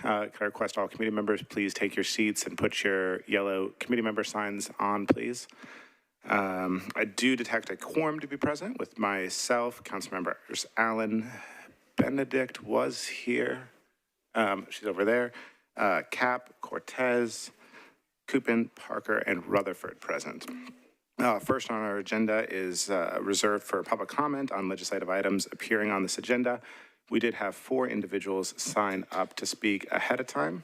Can I request all committee members please take your seats and put your yellow committee member signs on, please. I do detect a quorum to be present with myself, Councilmembers Allen, Benedict was here. She's over there. Capp, Cortez, Kupin, Parker, and Rutherford present. First on our agenda is reserved for public comment on legislative items appearing on this agenda. We did have 4 individuals sign up to speak ahead of time.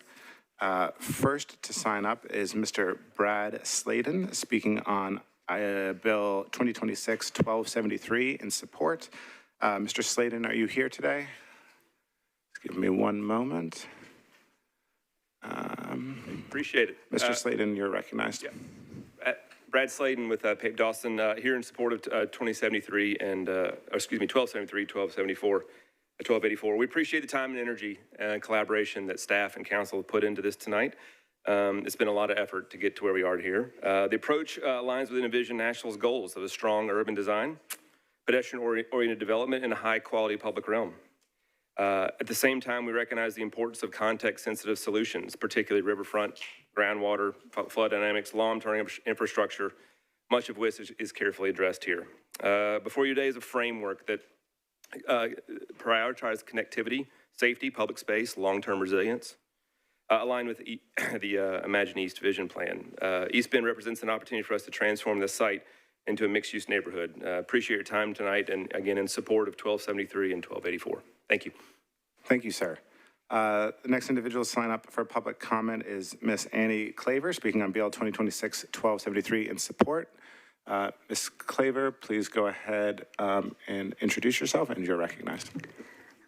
First to sign up is Mr. Brad Sladen, speaking on Bill 2026-1273 in support. Mr. Sladen, are you here today? Just give me one moment. Appreciate it. Mr. Sladen, you're recognized. Yeah. Brad Sladen with Pape Dawson here in support of 2073 and, 1273, 1274, 1284. We appreciate the time and energy and collaboration that staff and council have put into this tonight. It's been a lot of effort to get to where we are here. The approach aligns with Envision Nashville's goals of a strong urban design, pedestrian-oriented development, and a high-quality public realm. At the same time, we recognize the importance of context-sensitive solutions, particularly riverfront, groundwater, flood dynamics, long-term infrastructure, much of which is carefully addressed here. Before you today is a framework that prioritizes connectivity, safety, public space, long-term resilience, aligned with the Imagine East Vision Plan. East Bend represents an opportunity for us to transform this site into a mixed-use neighborhood. Appreciate your time tonight, and again, in support of 1273 and 1284. Thank you. Thank you, sir. The next individual to sign up for public comment is Miss Annie Claver, speaking on BL 2026-1273 in support. Ms. Claver, please go ahead and introduce yourself, and you're recognized.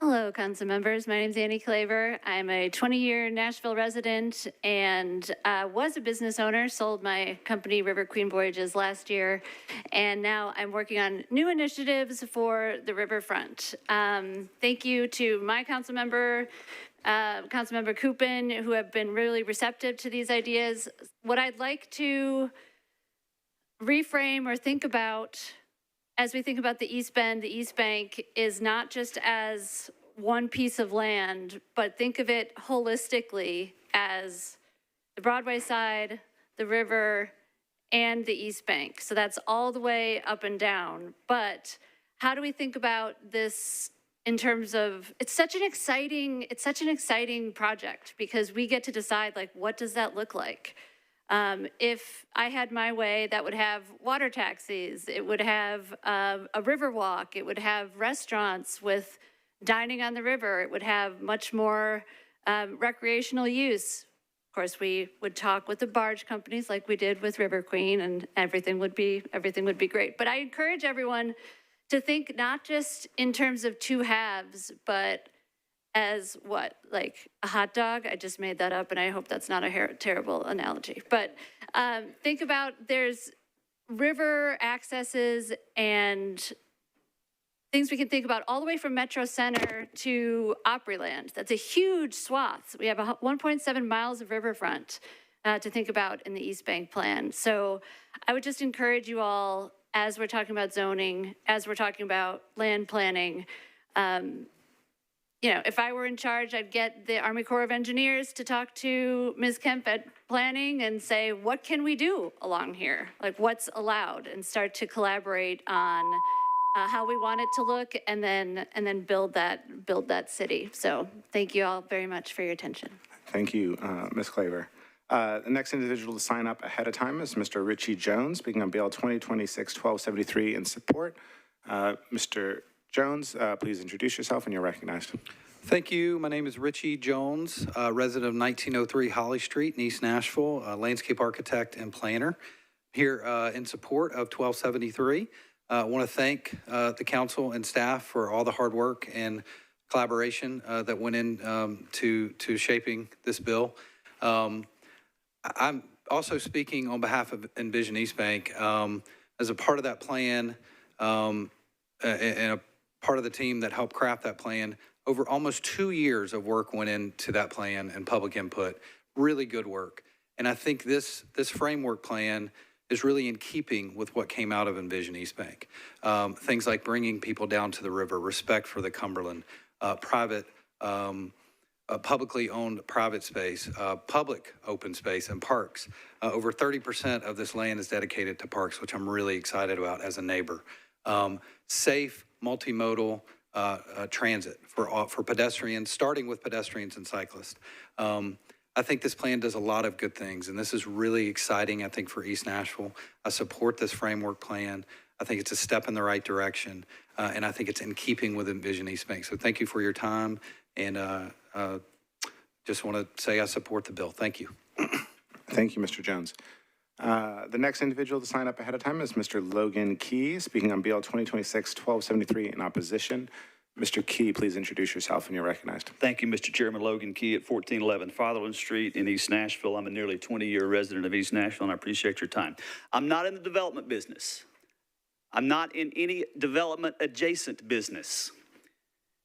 Hello, council members. My name is Annie Claver. I'm a 20-year Nashville resident and was a business owner, sold my company River Queen Voyages last year, and now I'm working on new initiatives for the riverfront. Thank you to my Councilmember Kupin, who have been really receptive to these ideas. What I'd like to reframe or think about as we think about the East Bend, the East Bank is not just as one piece of land, but think of it holistically as the Broadway side, the river, and the East Bank. So that's all the way up and down. But how do we think about this in terms of, it's such an exciting project because we get to decide, like, what does that look like? If I had my way, that would have water taxis, it would have a river walk, it would have restaurants with dining on the river, it would have much more recreational use. Of course, we would talk with the barge companies like we did with River Queen, and everything would be great. But I encourage everyone to think not just in terms of two halves, but as what, like a hot dog? I just made that up, and I hope that's not a terrible analogy. But think about there's river accesses and things we can think about all the way from Metro Center to Opryland. That's a huge swath. We have 1.7 miles of riverfront to think about in the East Bank plan. So I would just encourage you all, as we're talking about zoning, as we're talking about land planning, you know, if I were in charge, I'd get the Army Corps of Engineers to talk to Ms. Kemp at planning and say, what can we do along here? Like, what's allowed? And start to collaborate on how we want it to look, and then build that city. So thank you all very much for your attention. Thank you, Ms. Claver. The next individual to sign up ahead of time is Mr. Richie Jones, speaking on BL 2026-1273 in support. Mr. Jones, please introduce yourself, and you're recognized. Thank you. My name is Richie Jones, resident of 1903 Holly Street in East Nashville, landscape architect and planner, here in support of 1273. I want to thank the council and staff for all the hard work and collaboration that went in to shaping this bill. I'm also speaking on behalf of Envision East Bank. As a part of that plan and a part of the team that helped craft that plan, over almost 2 years of work went into that plan and public input. Really good work. And I think this framework plan is really in keeping with what came out of Envision East Bank. Things like bringing people down to the river, respect for the Cumberland, private publicly owned private space, public open space, and parks. Over 30% of this land is dedicated to parks, which I'm really excited about as a neighbor. Safe, multimodal transit for pedestrians, starting with pedestrians and cyclists. I think this plan does a lot of good things, and this is really exciting, I think, for East Nashville. I support this framework plan. I think it's a step in the right direction, and I think it's in keeping with Envision East Bank. So thank you for your time, and just want to say I support the bill. Thank you. Thank you, Mr. Jones. The next individual to sign up ahead of time is Mr. Logan Key, speaking on BL 2026-1273 in opposition. Mr. Key, please introduce yourself and you're recognized. Thank you, Mr. Chairman. Logan Key at 1411 Fatherland Street in East Nashville. I'm a nearly 20-year resident of East Nashville, and I appreciate your time. I'm not in the development business. I'm not in any development adjacent business.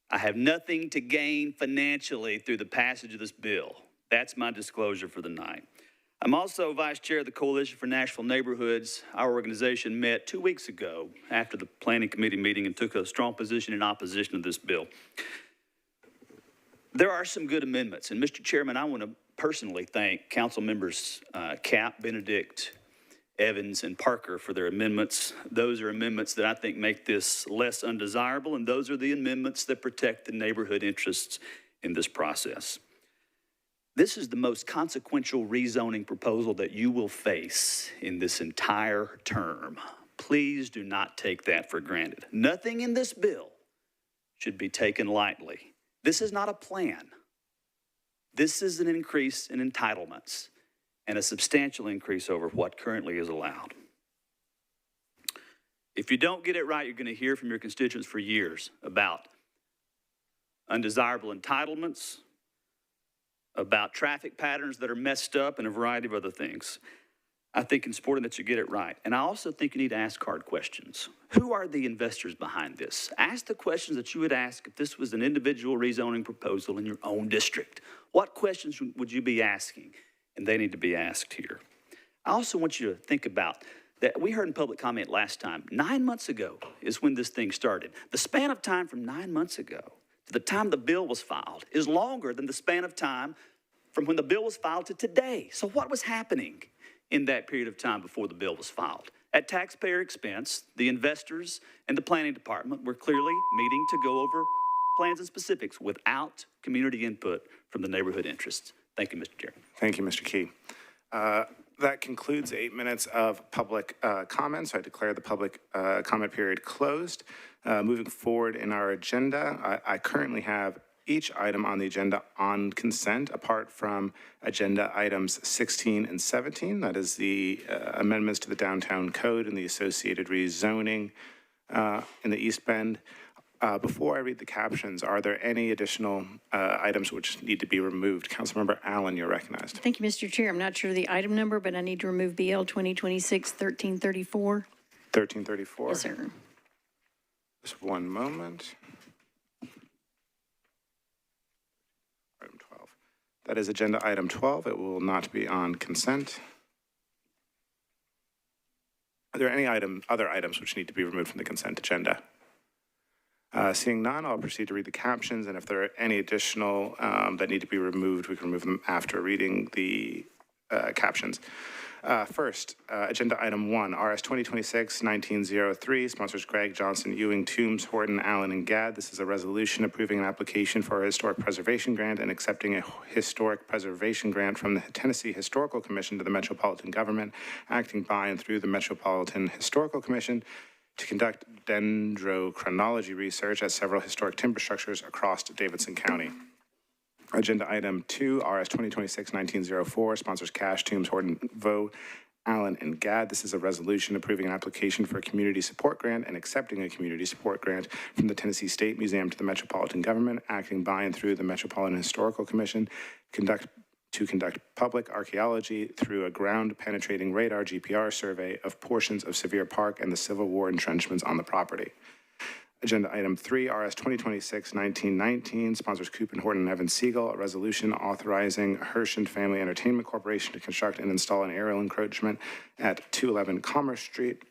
I have nothing to gain financially through the passage of this bill. That's my disclosure for the night. I'm also vice chair of the Coalition for Nashville Neighborhoods. Our organization met 2 weeks ago after the planning committee meeting and took a strong position in opposition to this bill. There are some good amendments, and Mr. Chairman, I want to personally thank council members Capp, Benedict, Evans, and Parker for their amendments. Those are amendments that I think make this less undesirable, and those are the amendments that protect the neighborhood interests in this process. This is the most consequential rezoning proposal that you will face in this entire term. Please do not take that for granted. Nothing in this bill should be taken lightly. This is not a plan. This is an increase in entitlements and a substantial increase over what currently is allowed. If you don't get it right, you're going to hear from your constituents for years about undesirable entitlements, about traffic patterns that are messed up, and a variety of other things. I think it's important that you get it right. And I also think you need to ask hard questions. Who are the investors behind this? Ask the questions that you would ask if this was an individual rezoning proposal in your own district. What questions would you be asking? And they need to be asked here. I also want you to think about that we heard in public comment last time, 9 months ago is when this thing started. The span of time from 9 months ago to the time the bill was filed is longer than the span of time from when the bill was filed to today. So what was happening in that period of time before the bill was filed? At taxpayer expense, the investors and the planning department were clearly meeting to go over plans and specifics without community input from the neighborhood interests. Thank you, Mr. Chairman. Thank you, Mr. Key. That concludes 8 minutes of public comment, so I declare the public comment period closed. Moving forward in our agenda, I currently have each item on the agenda on consent, apart from agenda items 16 and 17. That is the amendments to the downtown code and the associated rezoning in the East Bend. Before I read the captions, are there any additional items which need to be removed? Councilmember Allen, you're recognized. Thank you, Mr. Chair. I'm not sure the item number, but I need to remove BL 2026-1334. 1334? Yes, sir. Just one moment. Item 12. That is agenda item 12. It will not be on consent. Are there any other items which need to be removed from the consent agenda? Seeing none, I'll proceed to read the captions, and if there are any additional that need to be removed, we can remove them after reading the captions. First, agenda item 1, RS 2026-1903, sponsors Gregg, Johnson, Ewing, Toombs, Horton, Allen, and Gadd. This is a resolution approving an application for a historic preservation grant and accepting a historic preservation grant from the Tennessee Historical Commission to the Metropolitan Government, acting by and through the Metropolitan Historical Commission to conduct dendrochronology research at several historic timber structures across Davidson County. Agenda item 2, RS 2026-1904, sponsors Cash, Toombs, Horton, Vo, Allen, and Gadd. This is a resolution approving an application for a community support grant and accepting a community support grant from the Tennessee State Museum to the Metropolitan Government, acting by and through the Metropolitan Historical Commission, to conduct public archaeology through a ground-penetrating radar GPR survey of portions of Sevier Park and the Civil War entrenchments on the property. Agenda item 3, RS 2026-1919, sponsors Kupin, Horton, and Evans Siegel, a resolution authorizing Hershend Family Entertainment Corporation to construct and install an aerial encroachment at 211 Commerce Street.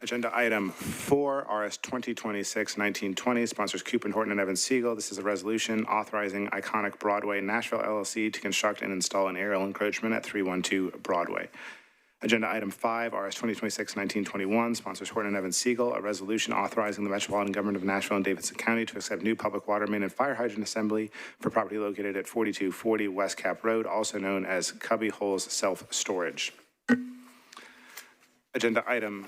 Agenda item 4, RS 2026-1920, sponsors Kupin, Horton, and Evans Siegel. This is a resolution authorizing Iconic Broadway Nashville LLC to construct and install an aerial encroachment at 312 Broadway. Agenda item 5, RS 2026-1921, sponsors Horton and Evans Siegel, a resolution authorizing the Metropolitan Government of Nashville and Davidson County to accept new public water main and fire hydrant assembly for property located at 4240 West Capp Road, also known as Cubby Holes Self-Storage. Agenda item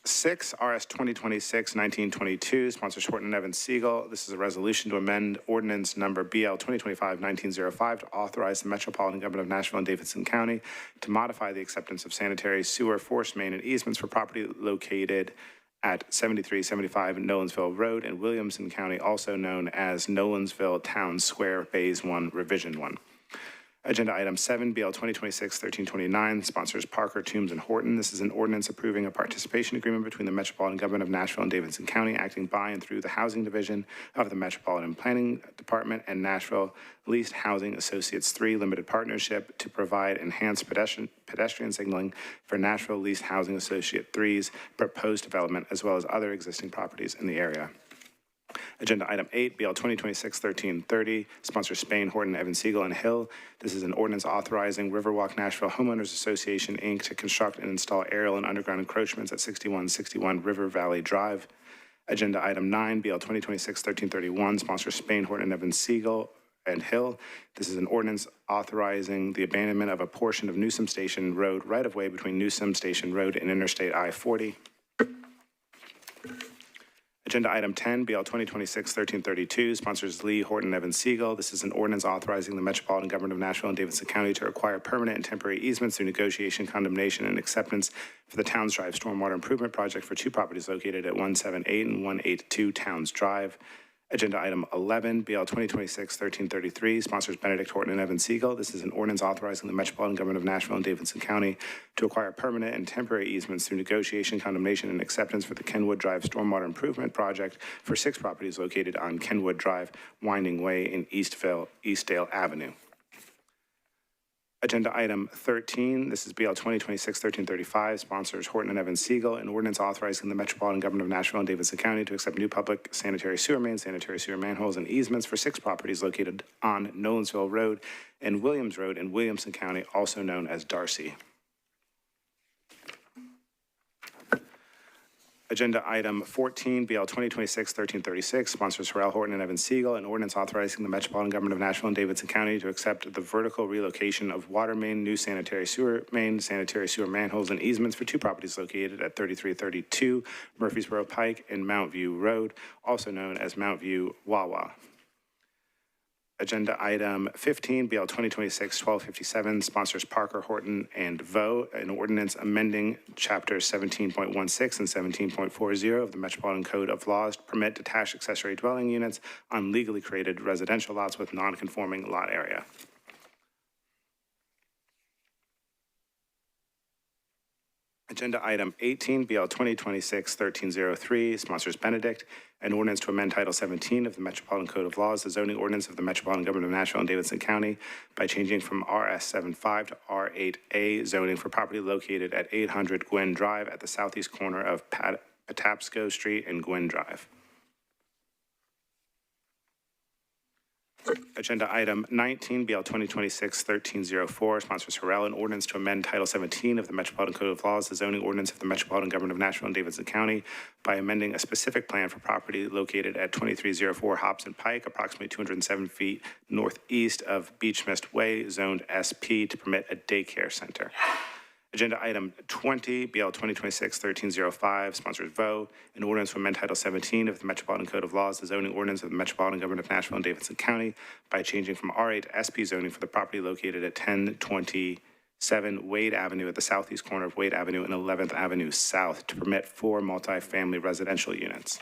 6, RS 2026-1922, sponsors Horton and Evans Siegel. This is a resolution to amend ordinance number BL 2025-1905 to authorize the Metropolitan Government of Nashville and Davidson County to modify the acceptance of sanitary sewer, force main, and easements for property located at 7375 Nolensville Road in Williamson County, also known as Nolensville Town Square, Phase 1, Revision 1. Agenda item 7, BL 2026-1329, sponsors Parker, Toombs, and Horton. This is an ordinance approving a participation agreement between the Metropolitan Government of Nashville and Davidson County, acting by and through the Housing Division of the Metropolitan Planning Department and Nashville Leased Housing Associates 3 Limited Partnership to provide enhanced pedestrian signaling for Nashville Leased Housing Associate 3's proposed development, as well as other existing properties in the area. Agenda item 8, BL 2026-1330, sponsors Spain, Horton, Evans Siegel, and Hill. This is an ordinance authorizing Riverwalk Nashville Homeowners Association, Inc. to construct and install aerial and underground encroachments at 6161 River Valley Drive. Agenda item 9, BL 2026-1331, sponsors Spain, Horton, Evans Siegel, and Hill. This is an ordinance authorizing the abandonment of a portion of Newsom Station Road right-of-way between Newsom Station Road and Interstate I-40. Agenda item 10, BL 2026-1332, sponsors Lee, Horton, Evans Siegel. This is an ordinance authorizing the Metropolitan Government of Nashville and Davidson County to acquire permanent and temporary easements through negotiation, condemnation, and acceptance for the Towns Drive Stormwater Improvement Project for 2 properties located at 178 and 182 Towns Drive. Agenda item 11, BL 2026-1333, sponsors Benedict, Horton, and Evans Siegel. This is an ordinance authorizing the Metropolitan Government of Nashville and Davidson County to acquire permanent and temporary easements through negotiation, condemnation, and acceptance for the Kenwood Drive Stormwater Improvement Project for 6 properties located on Kenwood Drive, Winding Way in Eastdale Avenue. Agenda item 13, this is BL 2026-1335, sponsors Horton and Evans Siegel, an ordinance authorizing the Metropolitan Government of Nashville and Davidson County to accept new public sanitary sewer mains, sanitary sewer manholes, and easements for 6 properties located on Nolensville Road and Williams Road in Williamson County, also known as Darcy. Agenda item 14, BL 2026-1336, sponsors Harrell, Horton, and Evans Siegel, an ordinance authorizing the Metropolitan Government of Nashville and Davidson County to accept the vertical relocation of water main, new sanitary sewer main, sanitary sewer manholes, and easements for 2 properties located at 3332 Murfreesboro Pike and Mount View Road, also known as Mount View Wawa. Agenda item 15, BL 2026-1257, sponsors Parker, Horton, and Vo, an ordinance amending chapters 17.16 and 17.40 of the Metropolitan Code of Laws to permit detached accessory dwelling units on legally created residential lots with non-conforming lot area. Agenda item 18, BL 2026-1303, sponsors Benedict, an ordinance to amend Title 17 of the Metropolitan Code of Laws, the zoning ordinance of the Metropolitan Government of Nashville and Davidson County, by changing from RS 75 to R8A zoning for property located at 800 Gwynn Drive at the southeast corner of Patapsco Street and Gwynn Drive. Agenda item 19, BL 2026-1304, sponsors Harrell, an ordinance to amend Title 17 of the Metropolitan Code of Laws, the zoning ordinance of the Metropolitan Government of Nashville and Davidson County, by amending a specific plan for property located at 2304 Hobson Pike, approximately 207 feet northeast of Beach Mist Way, zoned SP, to permit a daycare center. Agenda item 20, BL 2026-1305, sponsors Vo, an ordinance to amend Title 17 of the Metropolitan Code of Laws, the zoning ordinance of the Metropolitan Government of Nashville and Davidson County, by changing from R8 to SP zoning for the property located at 1027 Wade Avenue at the southeast corner of Wade Avenue and 11th Avenue South to permit 4 multifamily residential units.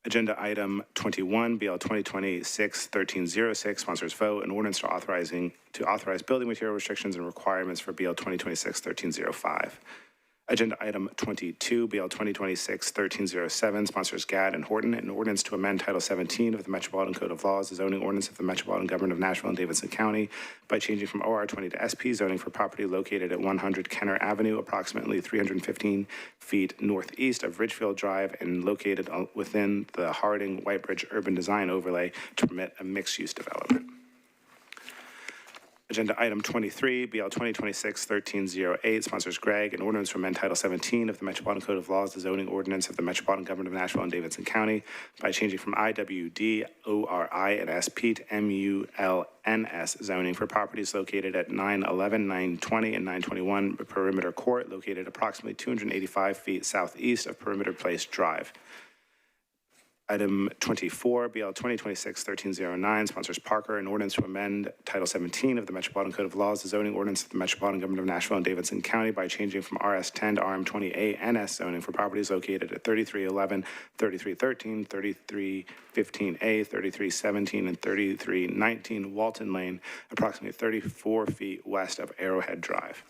Agenda item 21, BL 2026-1306, sponsors Vo, an ordinance to authorize building material restrictions and requirements for BL 2026-1305. Agenda item 22, BL 2026-1307, sponsors Gadd and Horton, an ordinance to amend Title 17 of the Metropolitan Code of Laws, the zoning ordinance of the Metropolitan Government of Nashville and Davidson County by changing from OR 20 to SP zoning for property located at 100 Kenner Avenue, approximately 315 feet northeast of Ridgefield Drive and located within the Harding-Whitebridge urban design overlay to permit a mixed-use development. Agenda item 23, BL 2026-1308, sponsors Gregg, an ordinance to amend Title 17 of the Metropolitan Code of Laws, the zoning ordinance of the Metropolitan Government of Nashville and Davidson County by changing from IWD, ORI, and SP to MULNS zoning for properties located at 911, 920, and 921 Perimeter Court, located approximately 285 feet southeast of Perimeter Place Drive. Item 24, BL 2026-1309, sponsors Parker, an ordinance to amend Title 17 of the Metropolitan Code of Laws, the zoning ordinance of the Metropolitan Government of Nashville and Davidson County by changing from RS10 to RM20A NS zoning for properties located at 3311, 3313, 3315A, 3317, and 3319 Walton Lane, approximately 34 feet west of Arrowhead Drive.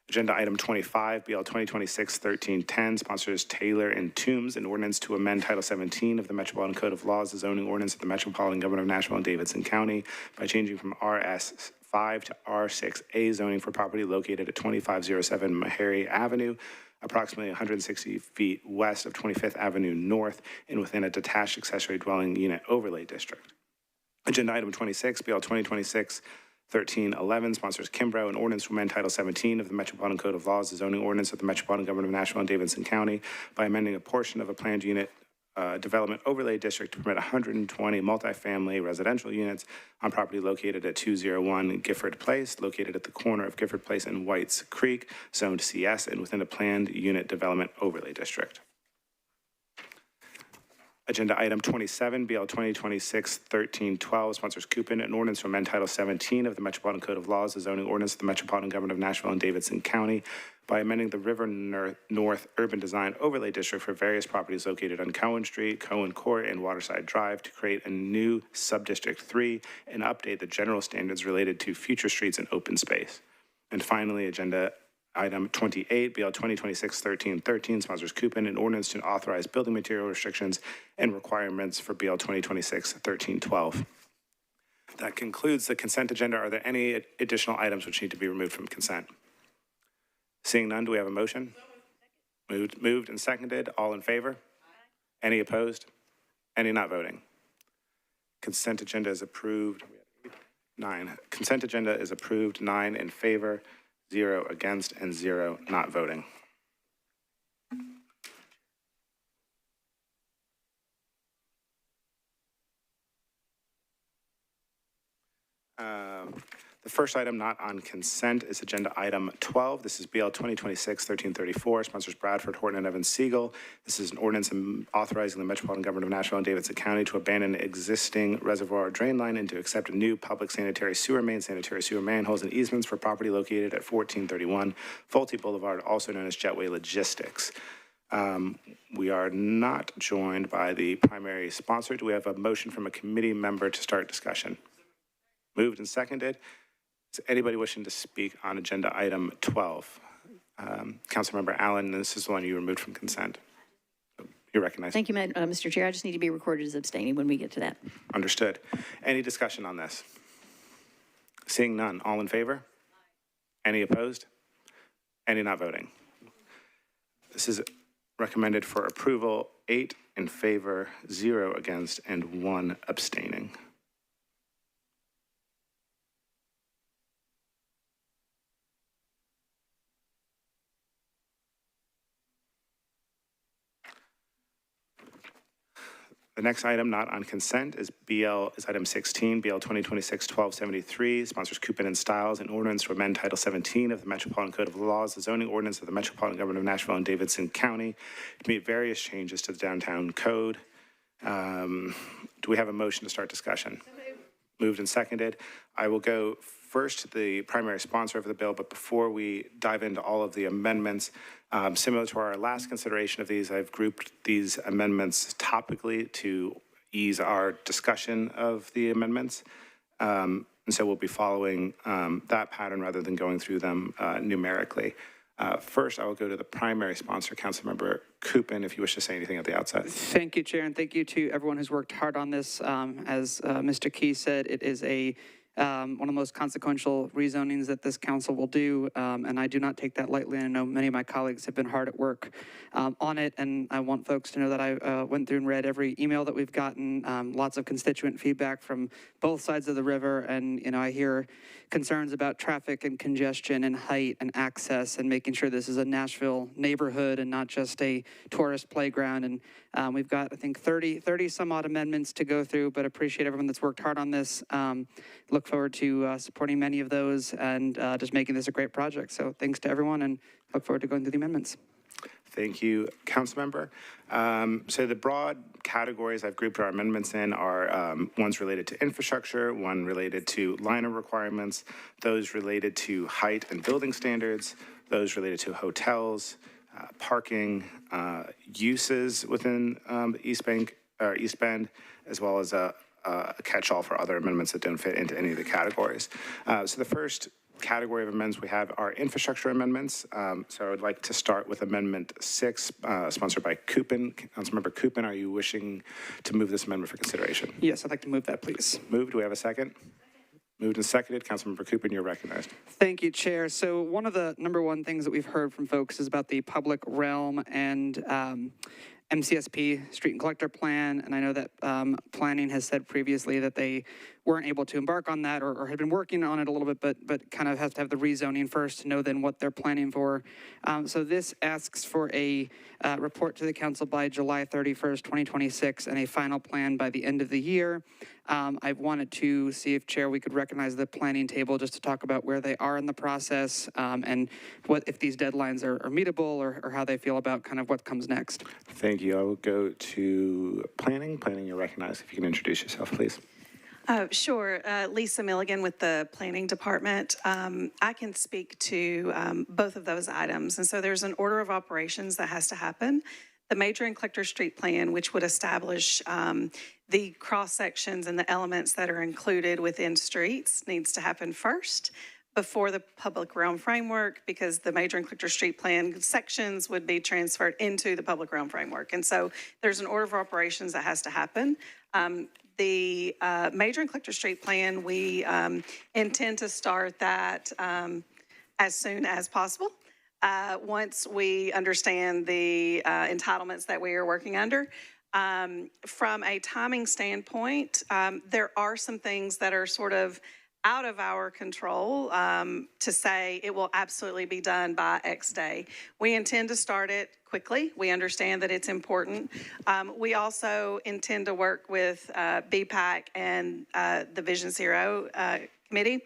Agenda item 25, BL 2026-1310, sponsors Taylor and Toombs, an ordinance to amend Title 17 of the Metropolitan Code of Laws, the zoning ordinance of the Metropolitan Government of Nashville and Davidson County by changing from RS5 to R6A zoning for property located at 2507 Meharry Avenue, approximately 160 feet west of 25th Avenue North and within a detached accessory dwelling unit overlay district. Agenda item 26, BL 2026-1311, sponsors Kimbrough, an ordinance to amend Title 17 of the Metropolitan Code of Laws, the zoning ordinance of the Metropolitan Government of Nashville and Davidson County by amending a portion of a planned unit development overlay district to permit 120 multifamily residential units on property located at 201 Gifford Place, located at the corner of Gifford Place and Whites Creek, zoned CS, and within a planned unit development overlay district. Agenda item 27, BL 2026-1312, sponsors Kupin, an ordinance to amend Title 17 of the Metropolitan Code of Laws, the zoning ordinance of the Metropolitan Government of Nashville and Davidson County by amending the River North Urban Design Overlay District for various properties located on Cohen Street, Cohen Court, and Waterside Drive to create a new Subdistrict 3 and update the general standards related to future streets and open space. And finally, agenda item 28, BL 2026-1313, sponsors Kupin, an ordinance to authorize building material restrictions and requirements for BL 2026-1312. That concludes the consent agenda. Are there any additional items which need to be removed from consent? Seeing none, do we have a motion? Moved and seconded. All in favor? Any opposed? Any not voting? Consent agenda is approved. 9. Consent agenda is approved. 9 in favor, 0 against, and 0 not voting. The first item not on consent is agenda item 12. This is BL 2026-1334, sponsors Bradford, Horton, and Evans Siegel. This is an ordinance authorizing the Metropolitan Government of Nashville and Davidson County to abandon an existing reservoir drain line and to accept a new public sanitary sewer main, sanitary sewer manholes, and easements for property located at 1431 Vultee Boulevard, also known as Jetway Logistics. We are not joined by the primary sponsor. Do we have a motion from a committee member to start discussion? Moved and seconded. Is anybody wishing to speak on agenda item 12? Councilmember Allen, this is the one you removed from consent. You're recognized. Thank you, Mr. Chair. I just need to be recorded as abstaining when we get to that. Understood. Any discussion on this? Seeing none, all in favor? Any opposed? Any not voting? This is recommended for approval, 8 in favor, 0 against, and 1 abstaining. The next item not on consent is item 16, BL 2026-1273, sponsors Kupin and Stiles, an ordinance to amend Title 17 of the Metropolitan Code of Laws, the zoning ordinance of the Metropolitan Government of Nashville and Davidson County to meet various changes to the downtown code. Do we have a motion to start discussion? Moved and seconded. I will go first to the primary sponsor of the bill, but before we dive into all of the amendments, similar to our last consideration of these, I've grouped these amendments topically to ease our discussion of the amendments. And so we'll be following that pattern rather than going through them numerically. First, I will go to the primary sponsor, Councilmember Kupin, if you wish to say anything at the outset. Thank you, Chair, and thank you to everyone who's worked hard on this. As Mr. Key said, it is one of the most consequential rezonings that this council will do, and I do not take that lightly. I know many of my colleagues have been hard at work on it, and I want folks to know that I went through and read every email that we've gotten, lots of constituent feedback from both sides of the river, and I hear concerns about traffic and congestion and height and access and making sure this is a Nashville neighborhood and not just a tourist playground. And we've got, I think, 30 some odd amendments to go through, but appreciate everyone that's worked hard on this. Look forward to supporting many of those and just making this a great project. So thanks to everyone, and look forward to going through the amendments. Thank you, Councilmember. So the broad categories I've grouped our amendments in are ones related to infrastructure, one related to liner requirements, those related to height and building standards, those related to hotels, parking, uses within the East Bend, as well as a catch-all for other amendments that don't fit into any of the categories. So the first category of amendments we have are infrastructure amendments. So I would like to start with Amendment 6, sponsored by Kupin. Councilmember Kupin, are you wishing to move this amendment for consideration? Yes, I'd like to move that, please. Moved. Do we have a second? Moved and seconded. Councilmember Kupin, you're recognized. Thank you, Chair. So one of the number one things that we've heard from folks is about the public realm and MCSP, Street and Collector Plan, and I know that planning has said previously that they weren't able to embark on that or had been working on it a little bit, but kind of have to have the rezoning first to know then what they're planning for. So this asks for a report to the council by July 31st, 2026, and a final plan by the end of the year. I wanted to see if, Chair, we could recognize the planning table just to talk about where they are in the process and what if these deadlines are meetable or how they feel about kind of what comes next. Thank you. I will go to planning. Planning, you're recognized. If you can introduce yourself, please. Sure. Lisa Milligan with the Planning Department. I can speak to both of those items. And so there's an order of operations that has to happen. The Major and Collector Street Plan, which would establish the cross-sections and the elements that are included within streets, needs to happen first before the public realm framework, because the Major and Collector Street Plan sections would be transferred into the public realm framework. And so there's an order of operations that has to happen. The Major and Collector Street Plan, we intend to start that as soon as possible. Once we understand the entitlements that we are working under. From a timing standpoint, there are some things that are sort of out of our control to say it will absolutely be done by X day. We intend to start it quickly. We understand that it's important. We also intend to work with BPAC and the Vision Zero committee.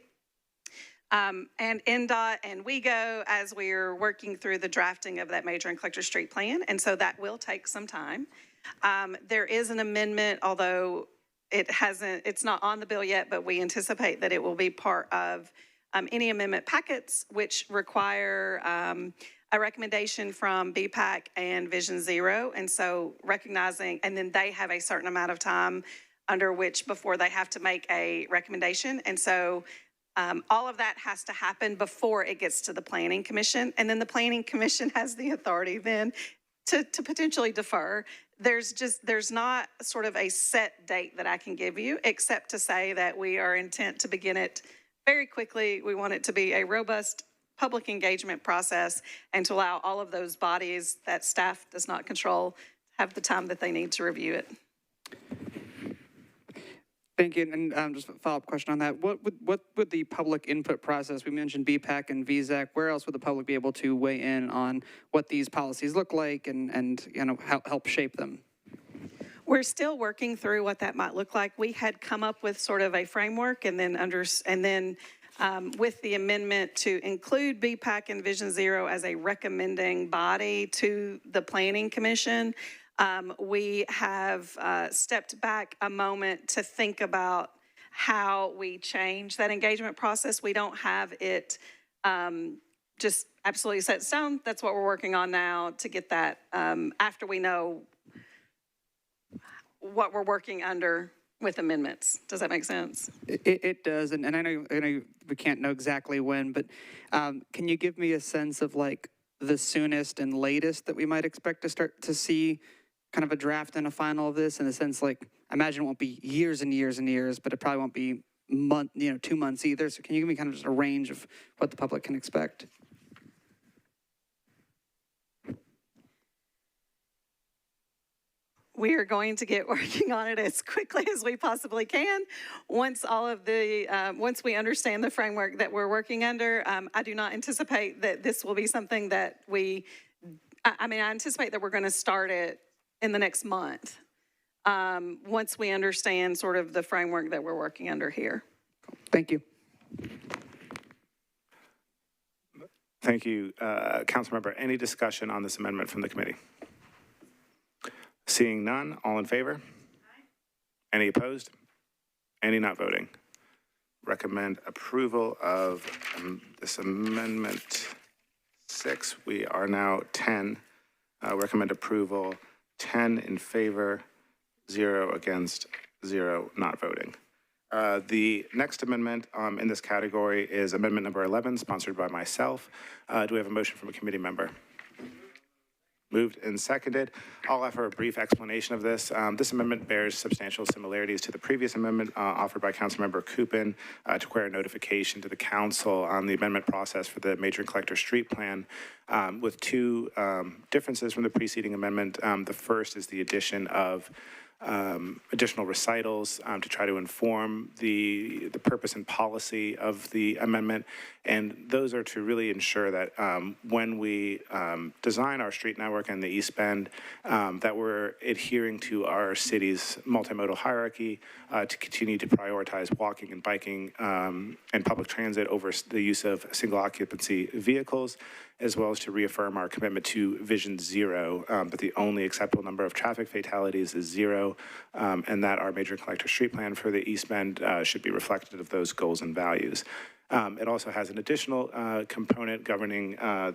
And NDOT and WEGO as we're working through the drafting of that Major and Collector Street Plan. And so that will take some time. There is an amendment, although it's not on the bill yet, but we anticipate that it will be part of any amendment packets, which require a recommendation from BPAC and Vision Zero. And so recognizing, and then they have a certain amount of time under which before they have to make a recommendation. And so all of that has to happen before it gets to the Planning Commission. And then the Planning Commission has the authority then to potentially defer. There's not sort of a set date that I can give you, except to say that we are intent to begin it very quickly. We want it to be a robust public engagement process and to allow all of those bodies that staff does not control have the time that they need to review it. Thank you. And just a follow-up question on that. What would the public input process, we mentioned BPAC and VZAC, where else would the public be able to weigh in on what these policies look like and help shape them? We're still working through what that might look like. We had come up with sort of a framework and then with the amendment to include BPAC and Vision Zero as a recommending body to the Planning Commission, we have stepped back a moment to think about how we change that engagement process. We don't have it just absolutely set in stone. That's what we're working on now to get that after we know what we're working under with amendments. Does that make sense? It does, and I know we can't know exactly when, but can you give me a sense of like the soonest and latest that we might expect to start to see kind of a draft and a final of this, in the sense, like, I imagine it won't be years and years and years, but it probably won't be 2 months either. So can you give me kind of just a range of what the public can expect? We are going to get working on it as quickly as we possibly can. Once once we understand the framework that we're working under, I do not anticipate that this will be something that I anticipate that we're going to start it in the next month. Once we understand sort of the framework that we're working under here. Thank you. Thank you, Councilmember. Any discussion on this amendment from the committee? Seeing none, all in favor? Aye. Any opposed? Any not voting? Recommend approval of this amendment 6. We are now 10. Recommend approval 10 in favor, 0 against, 0 not voting. The next amendment in this category is amendment number 11, sponsored by myself. Do we have a motion from a committee member? Moved and seconded. I'll offer a brief explanation of this. This amendment bears substantial similarities to the previous amendment offered by Councilmember Kupin to require notification to the council on the amendment process for the major collector street plan, with two differences from the preceding amendment. The first is the addition of additional recitals to try to inform the purpose and policy of the amendment. And those are to really ensure that when we design our street network and the East Bend, that we're adhering to our city's multimodal hierarchy to continue to prioritize walking and biking and public transit over the use of single occupancy vehicles, as well as to reaffirm our commitment to Vision Zero, but the only acceptable number of traffic fatalities is 0, and that our major collector street plan for the East Bend should be reflective of those goals and values. It also has an additional component governing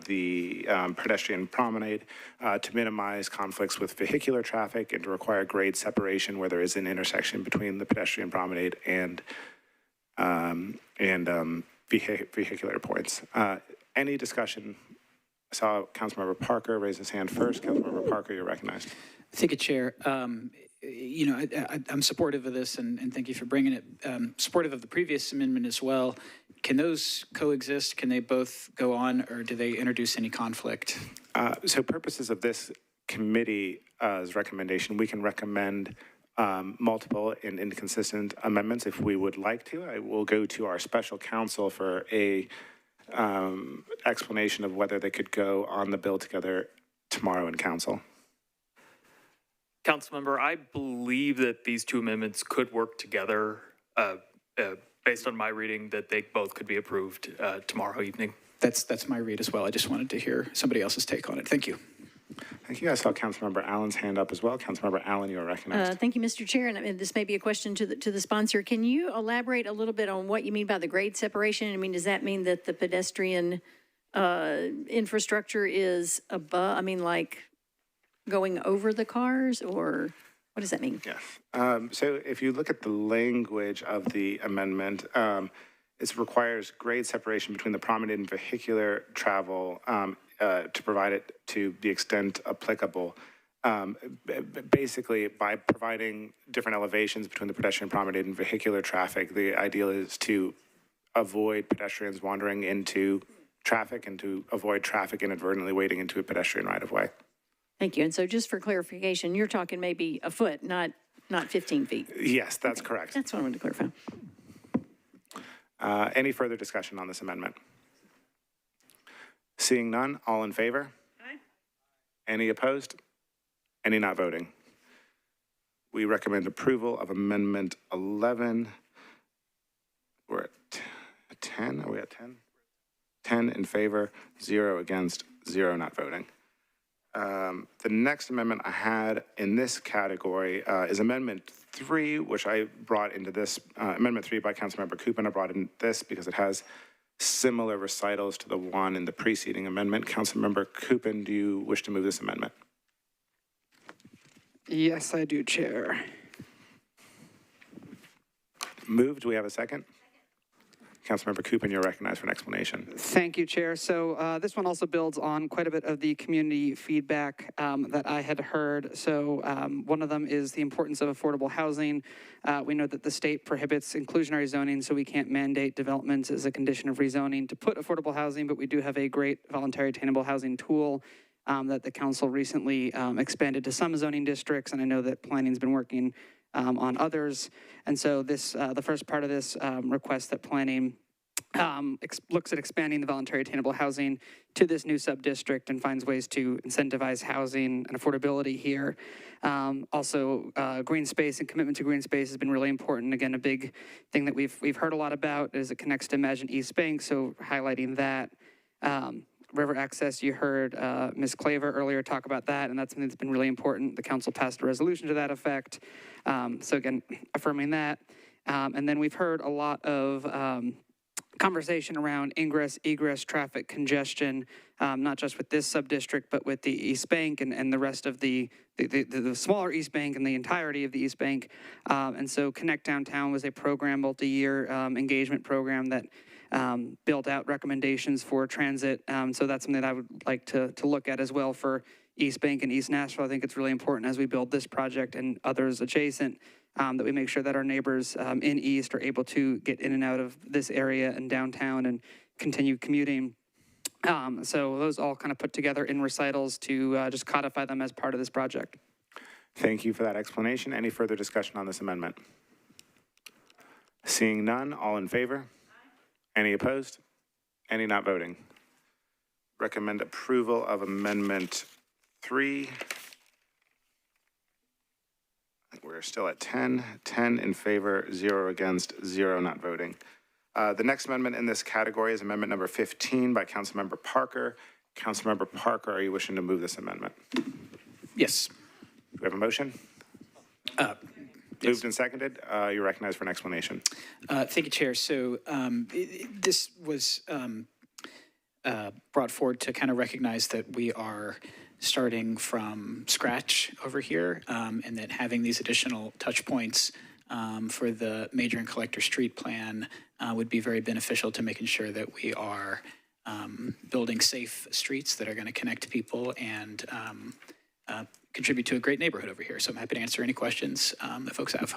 the pedestrian promenade to minimize conflicts with vehicular traffic and to require grade separation where there is an intersection between the pedestrian promenade and vehicular points. Any discussion? I saw Councilmember Parker raise his hand first. Councilmember Parker, you're recognized. Thank you, Chair. You know, I'm supportive of this, and thank you for bringing it. Supportive of the previous amendment as well. Can those coexist? Can they both go on, or do they introduce any conflict? So purposes of this committee's recommendation, we can recommend multiple and inconsistent amendments if we would like to. I will go to our special counsel for a explanation of whether they could go on the bill together tomorrow in council. Councilmember, I believe that these two amendments could work together based on my reading, that they both could be approved tomorrow evening. That's my read as well. I just wanted to hear somebody else's take on it. Thank you. Thank you. I saw Councilmember Allen's hand up as well. Councilmember Allen, you are recognized. Thank you, Mr. Chair. And this may be a question to the sponsor. Can you elaborate a little bit on what you mean by the grade separation? I mean, does that mean that the pedestrian infrastructure is above, I mean, like going over the cars, or what does that mean? Yes. So if you look at the language of the amendment, it requires grade separation between the promenade and vehicular travel to provide it to the extent applicable. Basically, by providing different elevations between the pedestrian promenade and vehicular traffic, the ideal is to avoid pedestrians wandering into traffic and to avoid traffic inadvertently wading into a pedestrian right-of-way. Thank you. And so just for clarification, you're talking maybe a foot, not 15 feet. Yes, that's correct. That's what I wanted to clarify. Any further discussion on this amendment? Seeing none, all in favor? Aye. Any opposed? Any not voting? We recommend approval of Amendment 11. We're at 10. Are we at 10? 10 in favor, 0 against, 0 not voting. The next amendment I had in this category is Amendment 3, which I brought into this. Amendment 3 by Councilmember Kupin. I brought in this because it has similar recitals to the one in the preceding amendment. Councilmember Kupin, do you wish to move this amendment? Yes, I do, Chair. Moved. Do we have a second? Councilmember Kupin, you're recognized for an explanation. Thank you, Chair. So this one also builds on quite a bit of the community feedback that I had heard. So one of them is the importance of affordable housing. We know that the state prohibits inclusionary zoning, so we can't mandate developments as a condition of rezoning to put affordable housing, but we do have a great voluntary attainable housing tool that the council recently expanded to some zoning districts, and I know that planning's been working on others. And so this, the first part of this request that planning looks at expanding the voluntary attainable housing to this new sub-district and finds ways to incentivize housing and affordability here. Also, green space and commitment to green space has been really important. Again, a big thing that we've heard a lot about is it connects to Imagine East Bank, so highlighting that. River access, you heard Ms. Claver earlier talk about that, and that's something that's been really important. The council passed a resolution to that effect. So again, affirming that. And then we've heard a lot of conversation around ingress, egress, traffic congestion, not just with this sub-district, but with the East Bank and the rest of the smaller East Bank and the entirety of the East Bank. And so Connect Downtown was a program, multi-year engagement program that built out recommendations for transit. So that's something that I would like to look at as well for East Bank and East Nashville. I think it's really important as we build this project and others adjacent that we make sure that our neighbors in East are able to get in and out of this area and downtown and continue commuting. So those all kind of put together in recitals to just codify them as part of this project. Thank you for that explanation. Any further discussion on this amendment? Seeing none, all in favor? Any opposed? Any not voting? Recommend approval of Amendment 3. We're still at 10. 10 in favor, 0 against, 0 not voting. The next amendment in this category is Amendment number 15 by Councilmember Parker. Councilmember Parker, are you wishing to move this amendment? Yes. Do we have a motion? Moved and seconded. You're recognized for an explanation. Thank you, Chair. So this was brought forward to kind of recognize that we are starting from scratch over here, and that having these additional touch points for the major and collector street plan would be very beneficial to making sure that we are building safe streets that are going to connect people and contribute to a great neighborhood over here. So I'm happy to answer any questions that folks have.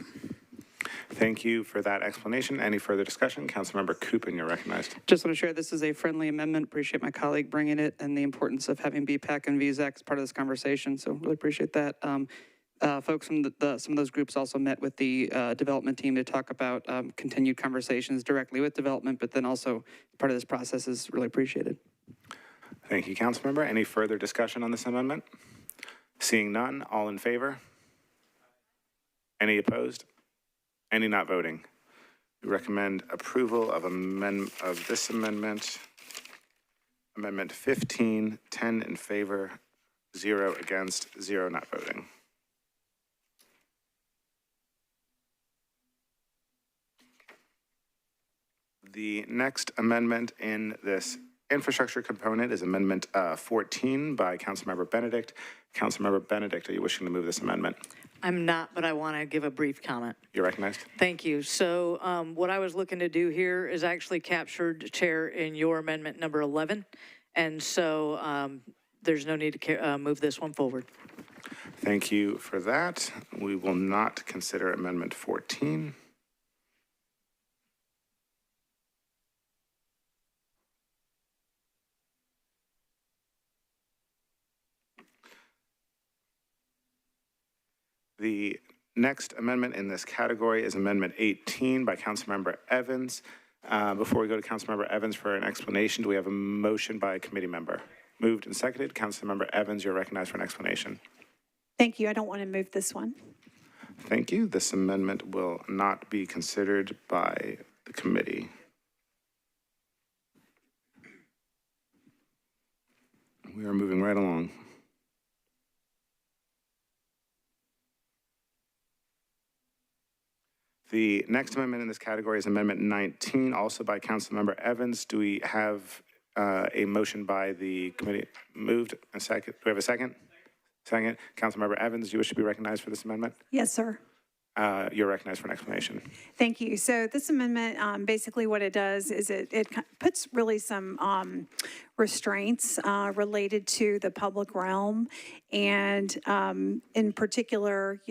Thank you for that explanation. Any further discussion? Councilmember Kupin, you're recognized. Just want to share this is a friendly amendment. Appreciate my colleague bringing it and the importance of having BPAC and VZAC as part of this conversation. So really appreciate that. Folks from some of those groups also met with the development team to talk about continued conversations directly with development, but then also part of this process is really appreciated. Thank you, Councilmember. Any further discussion on this amendment? Seeing none, all in favor? Any opposed? Any not voting? We recommend approval of this amendment. Amendment 15, 10 in favor, 0 against, 0 not voting. The next amendment in this infrastructure component is Amendment 14 by Councilmember Benedict. Councilmember Benedict, are you wishing to move this amendment? I'm not, but I want to give a brief comment. You're recognized. Thank you. So what I was looking to do here is actually captured, Chair, in your amendment number 11. And so there's no need to move this one forward. Thank you for that. We will not consider Amendment 14. The next amendment in this category is Amendment 18 by Councilmember Evans. Before we go to Councilmember Evans for an explanation, do we have a motion by a committee member? Moved and seconded. Councilmember Evans, you're recognized for an explanation. Thank you. I don't want to move this one. Thank you. This amendment will not be considered by the committee. We are moving right along. The next amendment in this category is Amendment 19, also by Councilmember Evans. Do we have a motion by the committee? Moved and second. Do we have a second? Second. Councilmember Evans, do you wish to be recognized for this amendment? Yes, sir. You're recognized for an explanation. Thank you. So this amendment, basically what it does is it puts really some restraints related to the public realm, and in particular,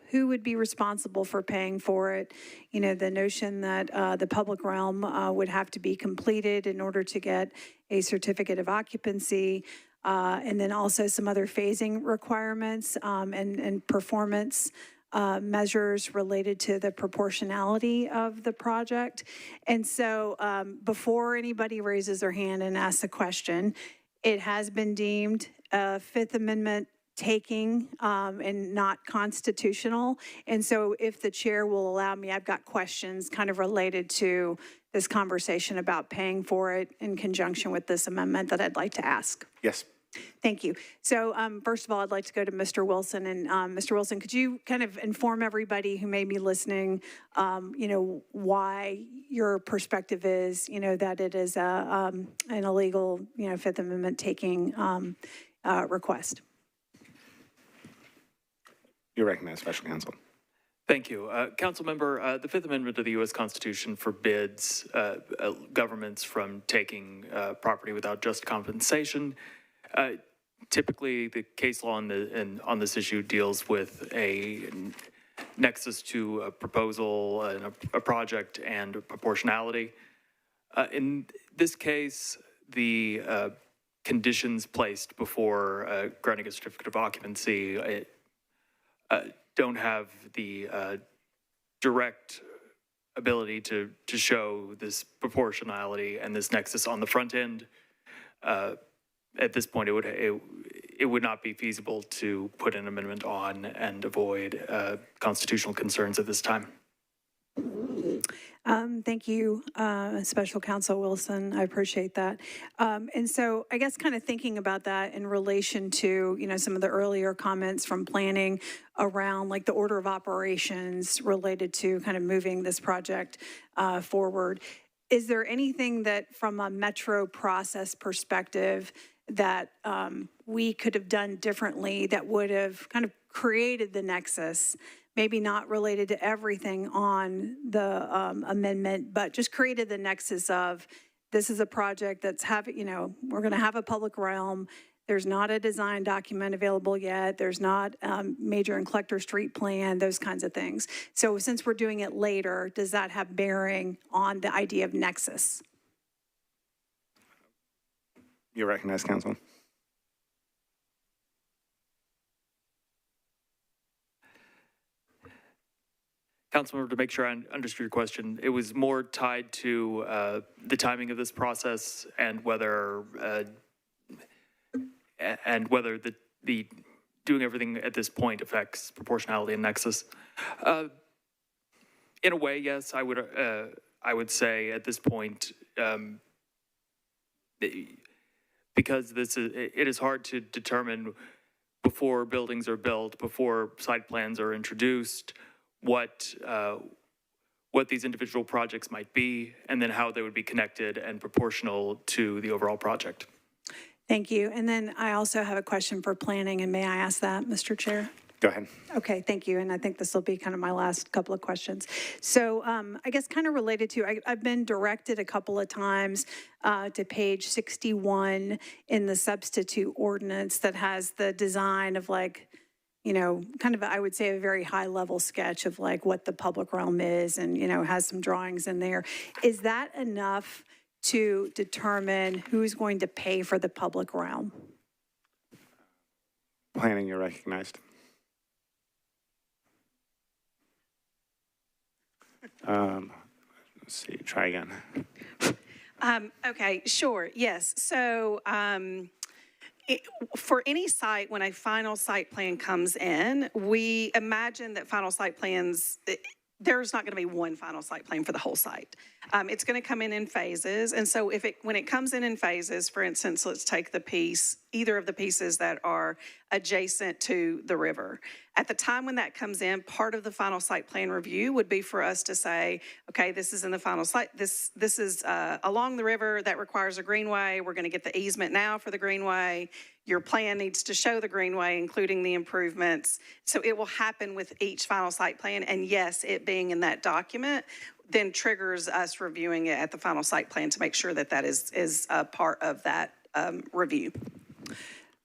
who would be responsible for paying for it. The notion that the public realm would have to be completed in order to get a certificate of occupancy, and then also some other phasing requirements and performance measures related to the proportionality of the project. And so before anybody raises their hand and asks a question, it has been deemed a Fifth Amendment taking and not constitutional. And so if the chair will allow me, I've got questions kind of related to this conversation about paying for it in conjunction with this amendment that I'd like to ask. Yes. Thank you. So first of all, I'd like to go to Mr. Wilson. And Mr. Wilson, could you kind of inform everybody who may be listening, why your perspective is, that it is an illegal, Fifth Amendment taking request? You're recognized, Special Counsel. Thank you. Council member, the Fifth Amendment of the U.S. Constitution forbids governments from taking property without just compensation. Typically, the case law on this issue deals with a nexus to a proposal, a project, and proportionality. In this case, the conditions placed before granting a certificate of occupancy don't have the direct ability to show this proportionality and this nexus on the front end. At this point, it would not be feasible to put an amendment on and avoid constitutional concerns at this time. Thank you, Special Counsel Wilson. I appreciate that. And so I guess kind of thinking about that in relation to, some of the earlier comments from planning around like the order of operations related to kind of moving this project forward. Is there anything that from a metro process perspective that we could have done differently that would have kind of created the nexus, maybe not related to everything on the amendment, but just created the nexus of this is a project that's we're going to have a public realm. There's not a design document available yet. There's not major and collector street plan, those kinds of things. So since we're doing it later, does that have bearing on the idea of nexus? You're recognized, Counsel. Councilmember, to make sure I understood your question, it was more tied to the timing of this process and whether the doing everything at this point affects proportionality and nexus. In a way, yes, I would say at this point, because it is hard to determine before buildings are built, before site plans are introduced, what these individual projects might be, and then how they would be connected and proportional to the overall project. Thank you. And then I also have a question for planning, and may I ask that, Mr. Chair? Go ahead. Okay, thank you. And I think this will be kind of my last couple of questions. So I guess kind of related to, I've been directed a couple of times to page 61 in the substitute ordinance that has the design of like, kind of, I would say a very high level sketch of like what the public realm is and, has some drawings in there. Is that enough to determine who's going to pay for the public realm? Planning, you're recognized. Let's see, try again. Okay, sure, yes. So for any site, when a final site plan comes in, we imagine that final site plans, there's not going to be one final site plan for the whole site. It's going to come in phases. And so when it comes in phases, for instance, let's take either of the pieces that are adjacent to the river. At the time when that comes in, part of the final site plan review would be for us to say, okay, this is in the final site. This is along the river that requires a greenway. We're going to get the easement now for the greenway. Your plan needs to show the greenway, including the improvements. So it will happen with each final site plan. And yes, it being in that document then triggers us reviewing it at the final site plan to make sure that that is a part of that review.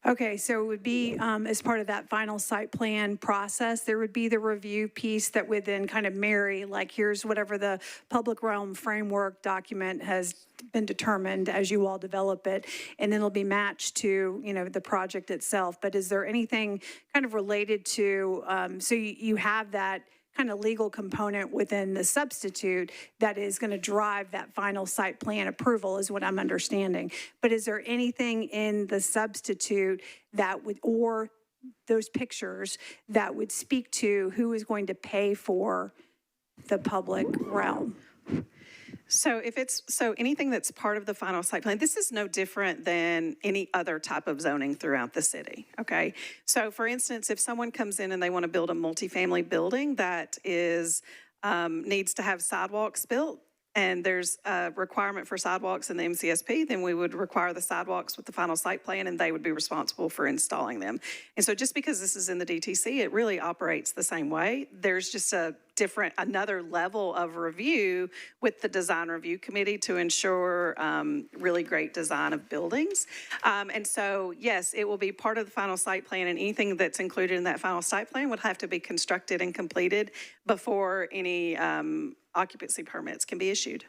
Okay, so it would be, as part of that final site plan process, there would be the review piece that would then kind of marry, like, here's whatever the public realm framework document has been determined as you all develop it, and then it'll be matched to, the project itself. But is there anything kind of related to, so you have that kind of legal component within the substitute that is going to drive that final site plan approval is what I'm understanding. But is there anything in the substitute that would, or those pictures that would speak to who is going to pay for the public realm? So anything that's part of the final site plan, this is no different than any other type of zoning throughout the city, okay? So for instance, if someone comes in and they want to build a multifamily building that is, needs to have sidewalks built, and there's a requirement for sidewalks in the MCSP, then we would require the sidewalks with the final site plan, and they would be responsible for installing them. And so just because this is in the DTC, it really operates the same way. There's just another level of review with the design review committee to ensure really great design of buildings. And so, yes, it will be part of the final site plan, and anything that's included in that final site plan would have to be constructed and completed before any occupancy permits can be issued.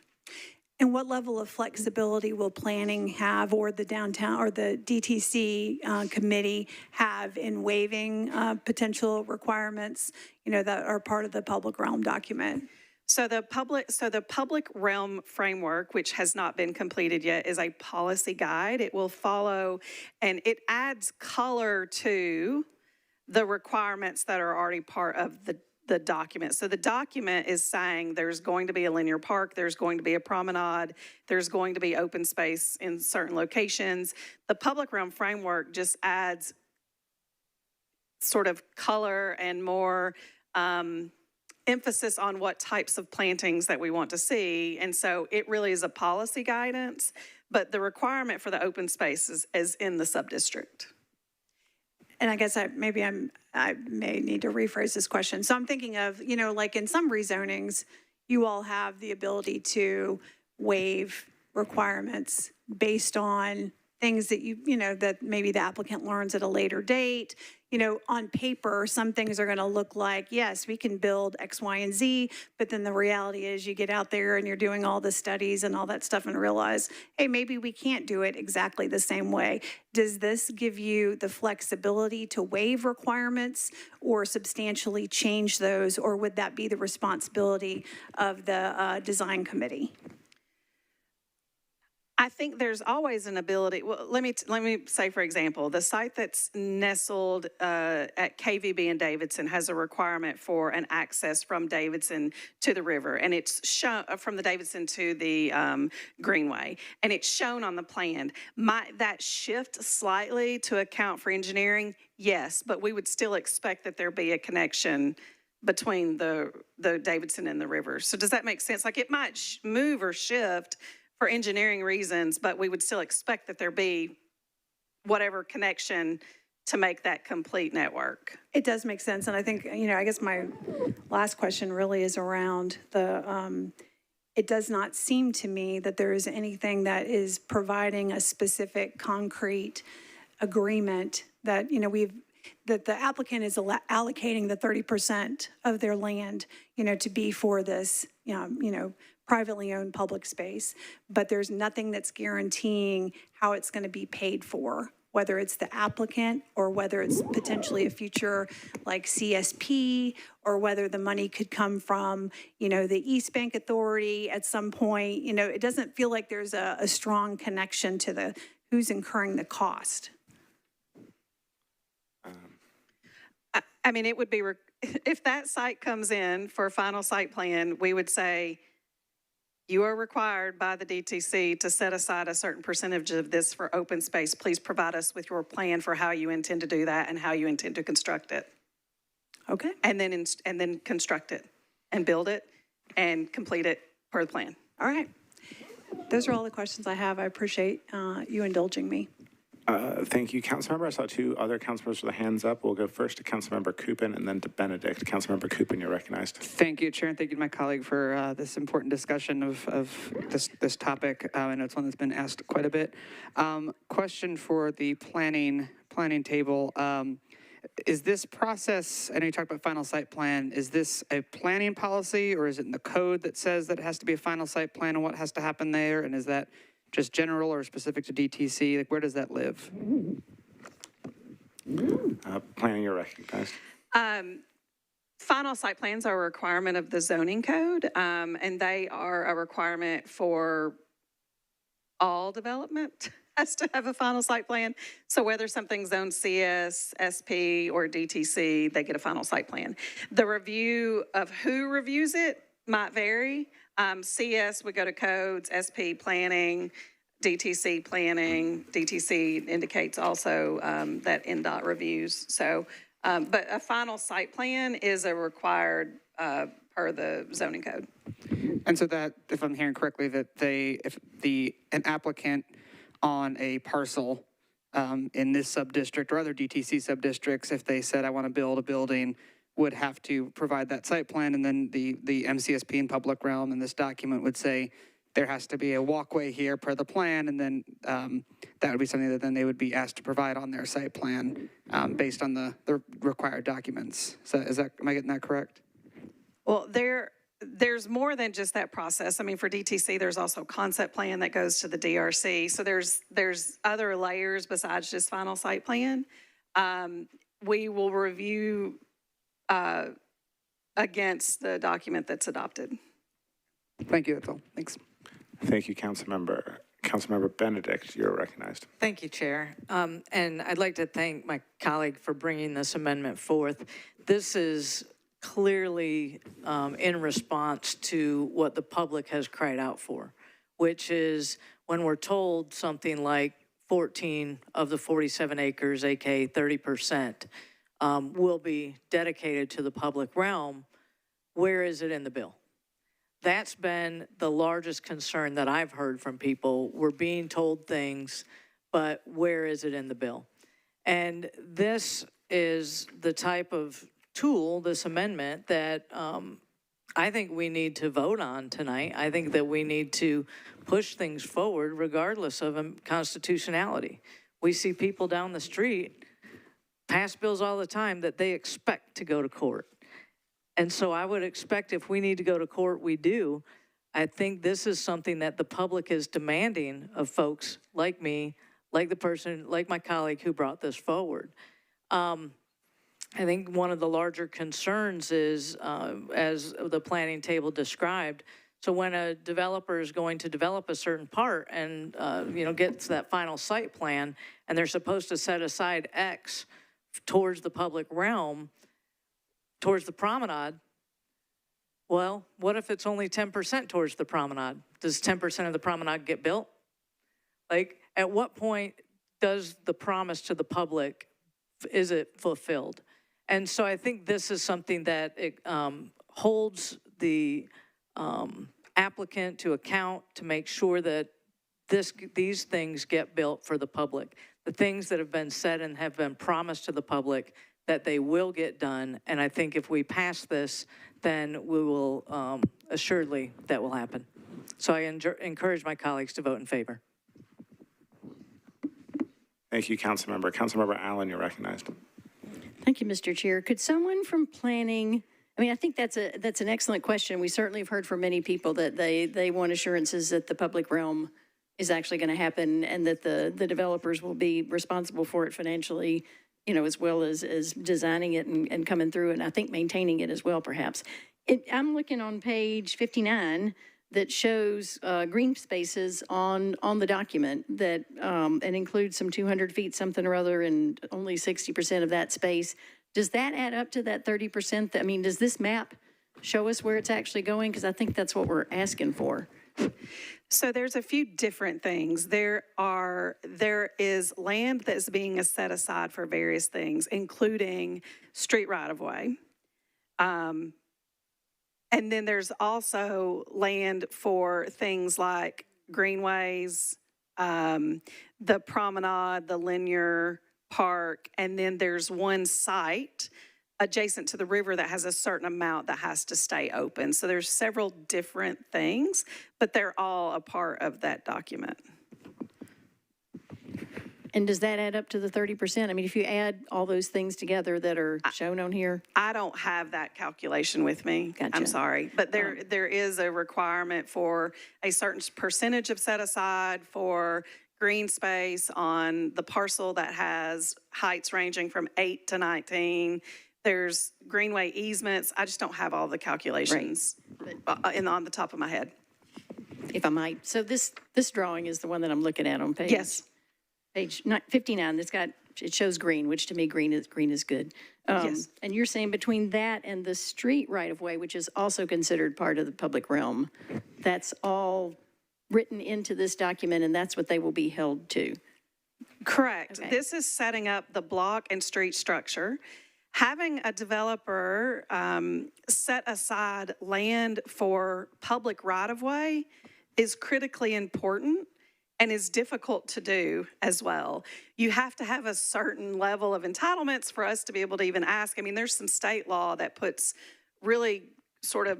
And what level of flexibility will planning have, or the downtown or the DTC committee have in waiving potential requirements, that are part of the public realm document? So the public realm framework, which has not been completed yet, is a policy guide. It will follow, and it adds color to the requirements that are already part of the document. So the document is saying there's going to be a linear park, there's going to be a promenade, there's going to be open space in certain locations. The public realm framework just adds sort of color and more emphasis on what types of plantings that we want to see. And so it really is a policy guidance, but the requirement for the open space is in the sub-district. And I guess I may need to rephrase this question. So I'm thinking of, like in some rezonings, you all have the ability to waive requirements based on things that that maybe the applicant learns at a later date. On paper, some things are going to look like, yes, we can build X, Y, and Z, but then the reality is you get out there and you're doing all the studies and all that stuff and realize, hey, maybe we can't do it exactly the same way. Does this give you the flexibility to waive requirements or substantially change those, or would that be the responsibility of the design committee? I think there's always an ability. Well, let me say, for example, the site that's nestled at KVB in Davidson has a requirement for an access from Davidson to the river, and it's shown from the Davidson to the Greenway, and it's shown on the plan. Might that shift slightly to account for engineering? Yes, but we would still expect that there be a connection between the Davidson and the river. So does that make sense? Like, it might move or shift for engineering reasons, but we would still expect that there be whatever connection to make that complete network. It does make sense. And I think, I guess my last question really is around it does not seem to me that there is anything that is providing a specific concrete agreement that, that the applicant is allocating the 30% of their land, to be for this, privately owned public space, but there's nothing that's guaranteeing how it's going to be paid for, whether it's the applicant or whether it's potentially a future like CSP, or whether the money could come from, the East Bank Authority at some point. It doesn't feel like there's a strong connection to who's incurring the cost. I mean, it would be, if that site comes in for a final site plan, we would say, you are required by the DTC to set aside a certain percentage of this for open space. Please provide us with your plan for how you intend to do that and how you intend to construct it. Okay. And then construct it and build it and complete it per the plan. All right. Those are all the questions I have. I appreciate you indulging me. Thank you, Councilmember. I saw two other councilmembers with their hands up. We'll go first to Councilmember Kupin and then to Benedict. Councilmember Kupin, you're recognized. Thank you, Chair, and thank you to my colleague for this important discussion of this topic. I know it's one that's been asked quite a bit. Question for the planning table. Is this process, I know you talked about final site plan, is this a planning policy or is it in the code that says that it has to be a final site plan and what has to happen there? And is that just general or specific to DTC? Like, where does that live? Planning, you're recognized. Final site plans are a requirement of the zoning code, and they are a requirement for all development has to have a final site plan. So whether something's zoned CS, SP, or DTC, they get a final site plan. The review of who reviews it might vary. CS would go to codes, SP planning, DTC planning. DTC indicates also that NDOT reviews. So, but a final site plan is a required per the zoning code. And so that, if I'm hearing correctly, that an applicant on a parcel in this sub-district or other DTC sub-districts, if they said, I want to build a building, would have to provide that site plan, and then the MCSP in public realm in this document would say there has to be a walkway here per the plan, and then that would be something that then they would be asked to provide on their site plan based on the required documents. So am I getting that correct? Well, there's more than just that process. I mean, for DTC, there's also concept plan that goes to the DRC. So there's other layers besides just final site plan. We will review against the document that's adopted. Thank you, that's all. Thanks. Thank you, Councilmember. Councilmember Benedict, you're recognized. Thank you, Chair. And I'd like to thank my colleague for bringing this amendment forth. This is clearly in response to what the public has cried out for, which is when we're told something like 14 of the 47 acres, aka 30%, will be dedicated to the public realm, where is it in the bill? That's been the largest concern that I've heard from people. We're being told things, but where is it in the bill? And this is the type of tool, this amendment, that I think we need to vote on tonight. I think that we need to push things forward regardless of constitutionality. We see people down the street pass bills all the time that they expect to go to court. And so I would expect if we need to go to court, we do. I think this is something that the public is demanding of folks like me, like the person, like my colleague who brought this forward. I think one of the larger concerns is, as the planning table described, so when a developer is going to develop a certain part and, gets that final site plan, and they're supposed to set aside X towards the public realm, towards the promenade, well, what if it's only 10% towards the promenade? Does 10% of the promenade get built? Like, at what point does the promise to the public, is it fulfilled? And so I think this is something that it, holds the applicant to account to make sure that these things get built for the public. The things that have been said and have been promised to the public, that they will get done. And I think if we pass this, then we will, assuredly, that will happen. So I encourage my colleagues to vote in favor. Thank you, Councilmember. Councilmember Allen, you're recognized. Thank you, Mr. Chair. Could someone from planning, I mean, I think that's an excellent question. We certainly have heard from many people that they want assurances that the public realm is actually going to happen and that the developers will be responsible for it financially, as well as designing it and coming through, and I think maintaining it as well, perhaps. I'm looking on page 59 that shows green spaces on the document that and includes some 200 feet something or other and only 60% of that space. Does that add up to that 30%? I mean, does this map show us where it's actually going? Because I think that's what we're asking for. So there's a few different things. There is land that's being set aside for various things, including street right-of-way. And then there's also land for things like greenways, the promenade, the linear park, and then there's one site adjacent to the river that has a certain amount that has to stay open. So there's several different things, but they're all a part of that document. And does that add up to the 30%? I mean, if you add all those things together that are shown on here? I don't have that calculation with me. Gotcha. I'm sorry. But there is a requirement for a certain percentage of set aside for green space on the parcel that has heights ranging from 8 to 19. There's greenway easements. I just don't have all the calculations on the top of my head. If I might. So this drawing is the one that I'm looking at on page. Yes. Page 59. It shows green, which to me green is good. Yes. And you're saying between that and the street right of way, which is also considered part of the public realm, that's all written into this document, and that's what they will be held to. Correct. Okay. This is setting up the block and street structure. Having a developer set aside land for public right-of-way is critically important and is difficult to do as well. You have to have a certain level of entitlements for us to be able to even ask. I mean, there's some state law that puts really sort of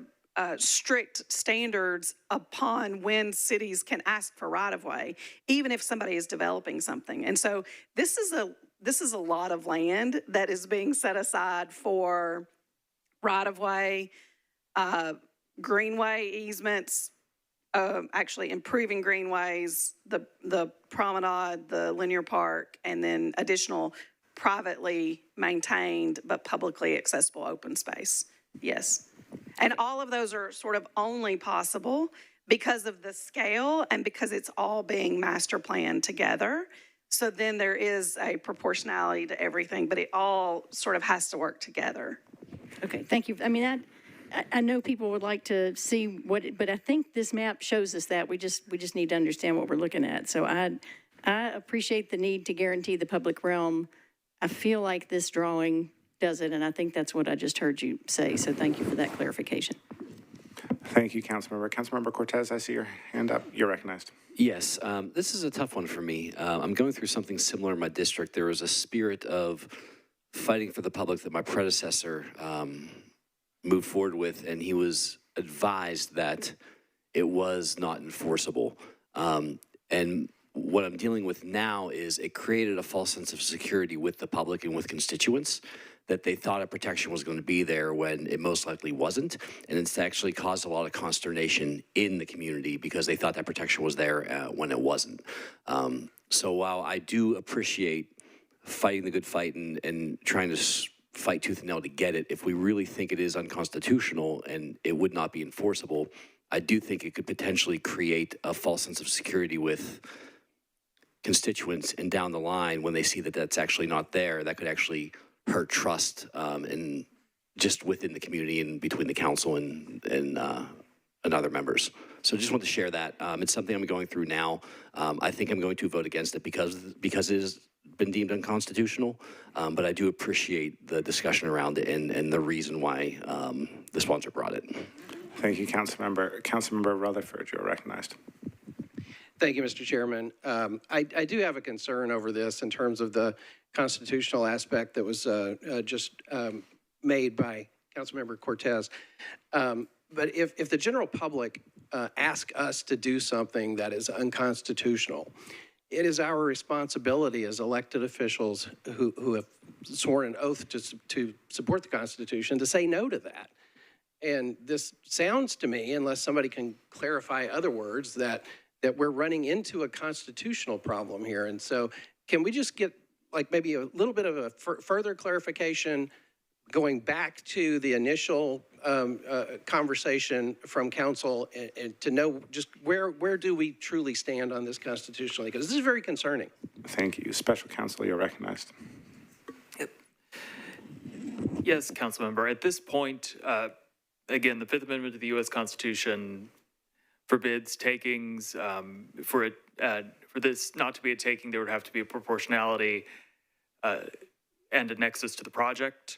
strict standards upon when cities can ask for right-of-way, even if somebody is developing something. And so this is a lot of land that is being set aside for right-of-way, greenway easements, actually improving greenways, the promenade, the linear park, and then additional privately maintained but publicly accessible open space. Yes. And all of those are sort of only possible because of the scale and because it's all being master planned together. So then there is a proportionality to everything, but it all sort of has to work together. Okay, thank you. I mean, I know people would like to see but I think this map shows us that. We just need to understand what we're looking at. So I appreciate the need to guarantee the public realm. I feel like this drawing does it, and I think that's what I just heard you say. So thank you for that clarification. Thank you, Councilmember. Councilmember Cortez, I see your hand up. You're recognized. Yes, this is a tough one for me. I'm going through something similar in my district. There was a spirit of fighting for the public that my predecessor moved forward with, and he was advised that it was not enforceable. And what I'm dealing with now is it created a false sense of security with the public and with constituents, that they thought a protection was going to be there when it most likely wasn't. And it's actually caused a lot of consternation in the community because they thought that protection was there when it wasn't. So while I do appreciate fighting the good fight and trying to fight tooth and nail to get it, if we really think it is unconstitutional and it would not be enforceable, I do think it could potentially create a false sense of security with constituents, and down the line, when they see that that's actually not there, that could actually hurt trust in just within the community and between the council and other members. So just want to share that. It's something I'm going through now. I think I'm going to vote against it because it has been deemed unconstitutional, but I do appreciate the discussion around it and the reason why the sponsor brought it. Thank you, Councilmember. Councilmember Rutherford, you're recognized. Thank you, Mr. Chairman. I do have a concern over this in terms of the constitutional aspect that was just made by Councilmember Cortez. But if the general public ask us to do something that is unconstitutional, it is our responsibility as elected officials who have sworn an oath to support the Constitution to say no to that. And this sounds to me, unless somebody can clarify other words, that we're running into a constitutional problem here. And so can we just get like maybe a little bit of a further clarification going back to the initial conversation from council and to know just where do we truly stand on this constitutionally? Because this is very concerning. Thank you. Special counsel, you're recognized. Yes, Councilmember. At this point, again, the Fifth Amendment to the U.S. Constitution for bids, takings, for this not to be a taking, there would have to be a proportionality and a nexus to the project.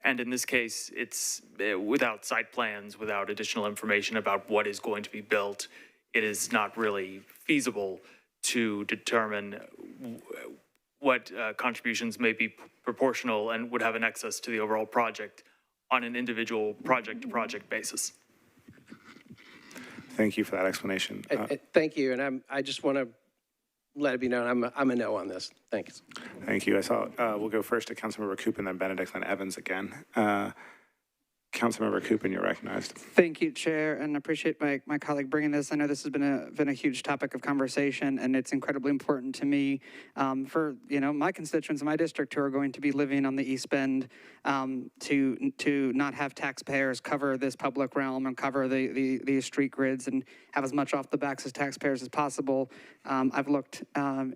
And in this case, it's without site plans, without additional information about what is going to be built, it is not really feasible to determine what contributions may be proportional and would have an nexus to the overall project on an individual project-to-project basis. Thank you for that explanation. Thank you, and I just want to let it be known I'm a no on this. Thanks. Thank you. I saw, we'll go first to Councilmember Kupin, then Benedict, then Evans again. Councilmember Kupin, you're recognized. Thank you, Chair, and I appreciate my colleague bringing this. I know this has been a huge topic of conversation, and it's incredibly important to me for my constituents in my district who are going to be living on the East Bend to not have taxpayers cover this public realm and cover the street grids and have as much off the backs as taxpayers as possible. I've looked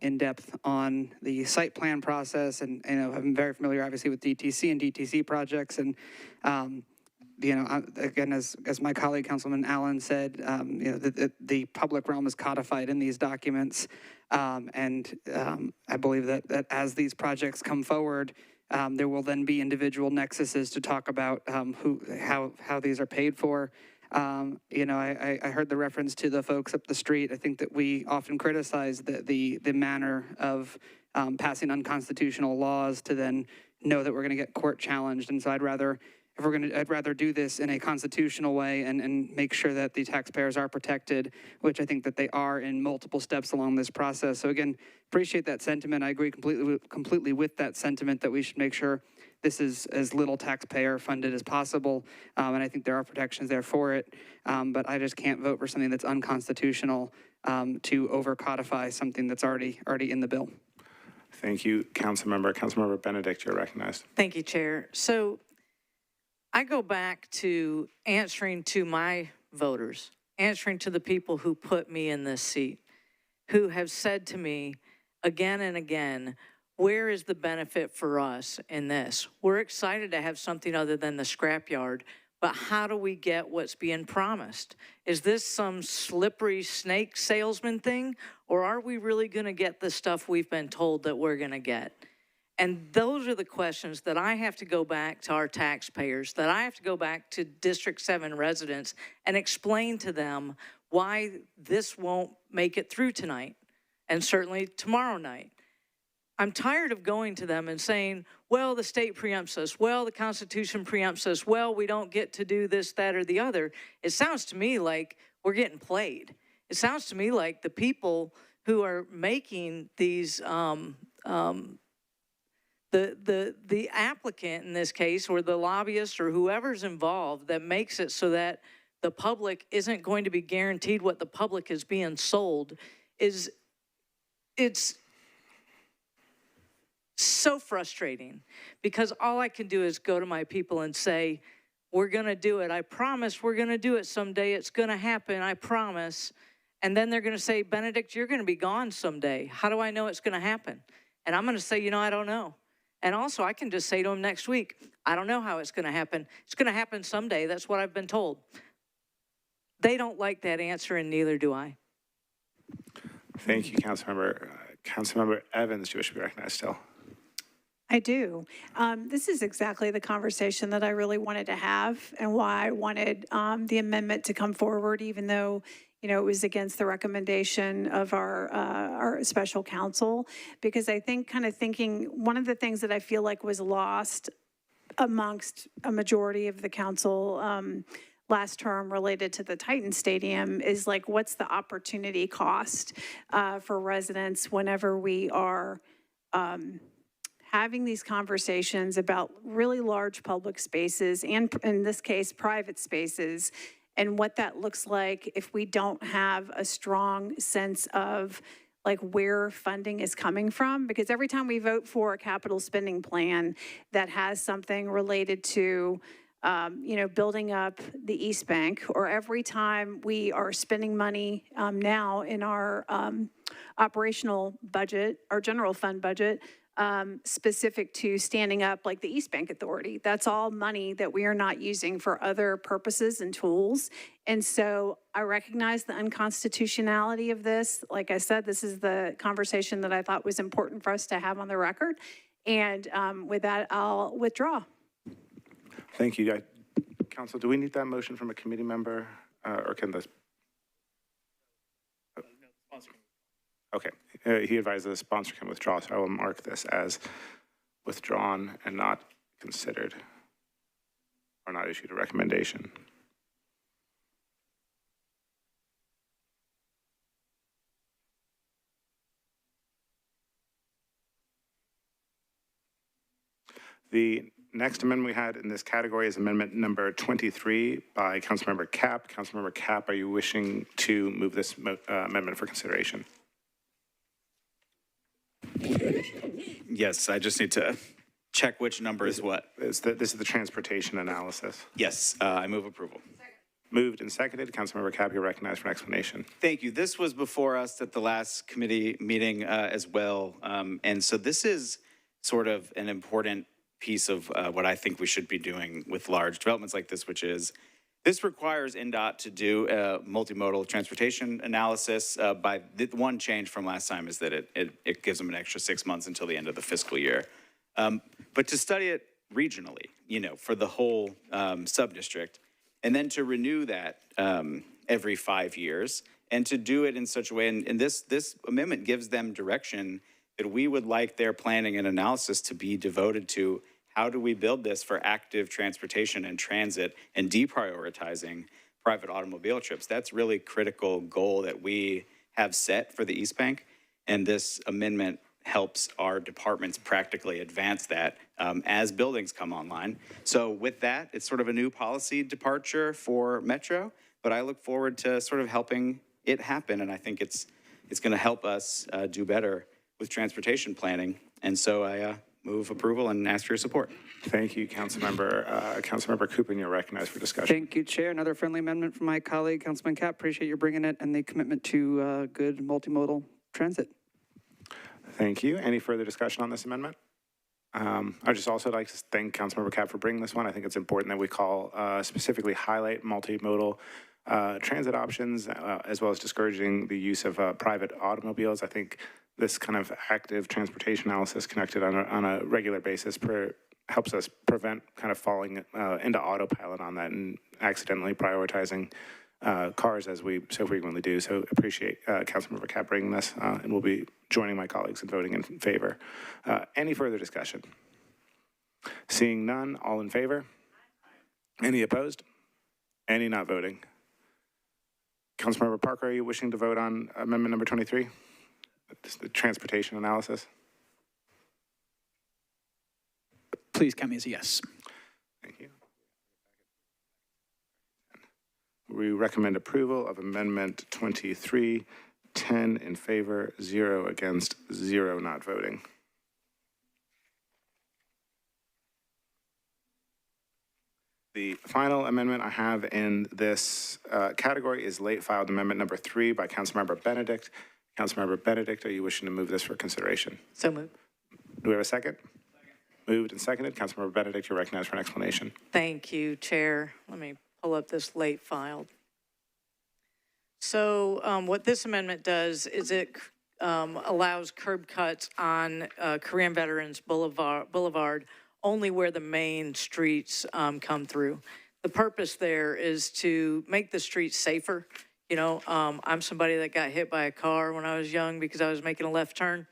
in depth on the site plan process, and I'm very familiar, obviously, with DTC and DTC projects, and again, as my colleague, Councilman Allen said, the public realm is codified in these documents, and I believe that as these projects come forward, there will then be individual nexuses to talk about how these are paid for. I heard the reference to the folks up the street. I think that we often criticize the manner of passing unconstitutional laws to then know that we're going to get court challenged, and so I'd rather do this in a constitutional way and make sure that the taxpayers are protected, which I think that they are in multiple steps along this process. So again, appreciate that sentiment. I agree completely with that sentiment that we should make sure this is as little taxpayer funded as possible. And I think there are protections there for it. But I just can't vote for something that's unconstitutional to over codify something that's already in the bill. Thank you, Councilmember. Councilmember Benedict, you're recognized. Thank you, Chair. So I go back to answering to my voters, answering to the people who put me in this seat, who have said to me again and again, where is the benefit for us in this? We're excited to have something other than the scrapyard, but how do we get what's being promised? Is this some slippery snake salesman thing, or are we really going to get the stuff we've been told that we're going to get? And those are the questions that I have to go back to our taxpayers, that I have to go back to District 7 residents and explain to them why this won't make it through tonight and certainly tomorrow night. I'm tired of going to them and saying, well, the state preempts us. Well, the Constitution preempts us. Well, we don't get to do this, that, or the other. It sounds to me like we're getting played. It sounds to me like the people who are making these the applicant in this case, or the lobbyist, or whoever's involved that makes it so that the public isn't going to be guaranteed what the public is being sold, it's so frustrating, because all I can do is go to my people and say, we're going to do it. I promise we're going to do it someday. It's going to happen. I promise. And then they're going to say, Benedict, you're going to be gone someday. How do I know it's going to happen? And I'm going to say, I don't know. And also, I can just say to them next week, I don't know how it's going to happen. It's going to happen someday. That's what I've been told. They don't like that answer, and neither do I. Thank you, Councilmember. Councilmember Evans, you wish to be recognized still. I do. This is exactly the conversation that I really wanted to have, and why I wanted the amendment to come forward, even though it was against the recommendation of our special counsel, because I think thinking one of the things that I feel like was lost amongst a majority of the council last term related to the Titan Stadium is what's the opportunity cost for residents whenever we are having these conversations about really large public spaces, and in this case, private spaces, and what that looks like if we don't have a strong sense of where funding is coming from. Because every time we vote for a capital spending plan that has something related to building up the East Bank, or every time we are spending money now in our operational budget, our general fund budget, specific to standing up like the East Bank Authority. That's all money that we are not using for other purposes and tools. And so I recognize the unconstitutionality of this. Like I said, this is the conversation that I thought was important for us to have on the record. And with that, I'll withdraw. Thank you. Council, do we need that motion from a committee member or can this? Okay, he advised the sponsor can withdraw, so I will mark this as withdrawn and not considered or not issued a recommendation. The next amendment we had in this category is amendment number 23 by Councilmember Capp. Councilmember Capp, are you wishing to move this amendment for consideration? Yes, I just need to check which number is what. This is the transportation analysis. Yes, I move approval. Moved and seconded. Councilmember Capp, you're recognized for an explanation. Thank you. This was before us at the last committee meeting as well. And so this is sort of an important piece of what I think we should be doing with large developments like this, which is this requires NDOT to do a multimodal transportation analysis. By the one change from last time is that it gives them an extra 6 months until the end of the fiscal year. But to study it regionally, for the whole sub-district, and then to renew that every 5 years, and to do it in such a way, and this amendment gives them direction that we would like their planning and analysis to be devoted to how do we build this for active transportation and transit and deprioritizing private automobile trips. That's really critical goal that we have set for the East Bank. And this amendment helps our departments practically advance that as buildings come online. So with that, it's sort of a new policy departure for Metro, but I look forward to sort of helping it happen. And I think it's going to help us do better with transportation planning. And so I move approval and ask for your support. Thank you, Councilmember. Councilmember Kupin, you're recognized for discussion. Thank you, Chair. Another friendly amendment from my colleague, Councilman Capp. Appreciate you bringing it and the commitment to good multimodal transit. Thank you. Any further discussion on this amendment? I'd just also like to thank Councilmember Capp for bringing this one. I think it's important that we specifically highlight multimodal transit options, as well as discouraging the use of private automobiles. I think this kind of active transportation analysis conducted on a regular basis helps us prevent kind of falling into autopilot on that and accidentally prioritizing cars as we so frequently do. So appreciate Councilmember Capp bringing this, and we'll be joining my colleagues in voting in favor. Any further discussion? Seeing none, all in favor? Any opposed? Any not voting? Councilmember Parker, are you wishing to vote on amendment number 23? The transportation analysis? Please count me as a yes. Thank you. We recommend approval of amendment 23, 10 in favor, 0 against, 0 not voting. The final amendment I have in this category is late filed amendment number 3 by Councilmember Benedict. Councilmember Benedict, are you wishing to move this for consideration? So moved. Do we have a second? Moved and seconded. Councilmember Benedict, you're recognized for an explanation. Thank you, Chair. Let me pull up this late filed. So what this amendment does is it allows curb cuts on Korean Veterans Boulevard only where the main streets come through. The purpose there is to make the streets safer. I'm somebody that got hit by a car when I was young because I was making a left turn.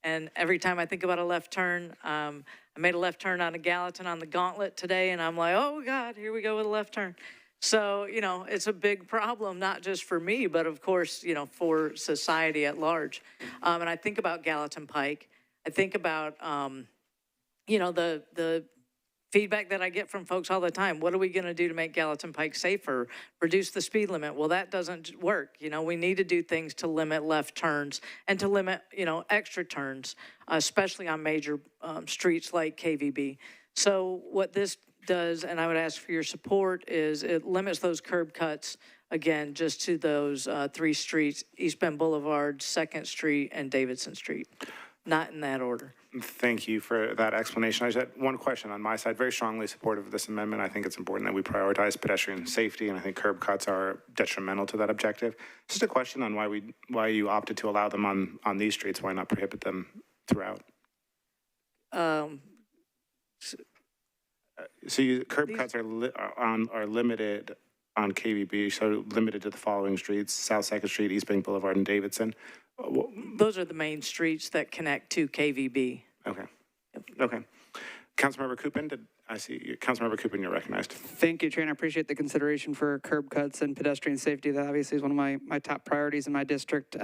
And every time I think about a left turn, I made a left turn on a Gallatin on the Gauntlet today, and I'm like, oh God, here we go with a left turn. So, it's a big problem, not just for me, but of course, for society at large. And I think about Gallatin Pike. I think about, the feedback that I get from folks all the time. What are we going to do to make Gallatin Pike safer? Reduce the speed limit. Well, that doesn't work. We need to do things to limit left turns and to limit, extra turns, especially on major streets like KVB. So what this does, and I would ask for your support, is it limits those curb cuts, again, just to those 3 streets, East Bend Boulevard, 2nd Street, and Davidson Street. not in that order. Thank you for that explanation. I just had one question on my side. Very strongly supportive of this amendment. I think it's important that we prioritize pedestrian safety, and I think curb cuts are detrimental to that objective. Just a question on why you opted to allow them on these streets. Why not prohibit them throughout? So curb cuts are limited on KVB, so limited to the following streets: South 2nd Street, East Bank Boulevard, and Davidson. Those are the main streets that connect to KVB. Okay. Okay. Councilmember Kupin, I see you. Councilmember Kupin, you're recognized. Thank you, Chair, and I appreciate the consideration for curb cuts and pedestrian safety. That obviously is one of my top priorities in my district.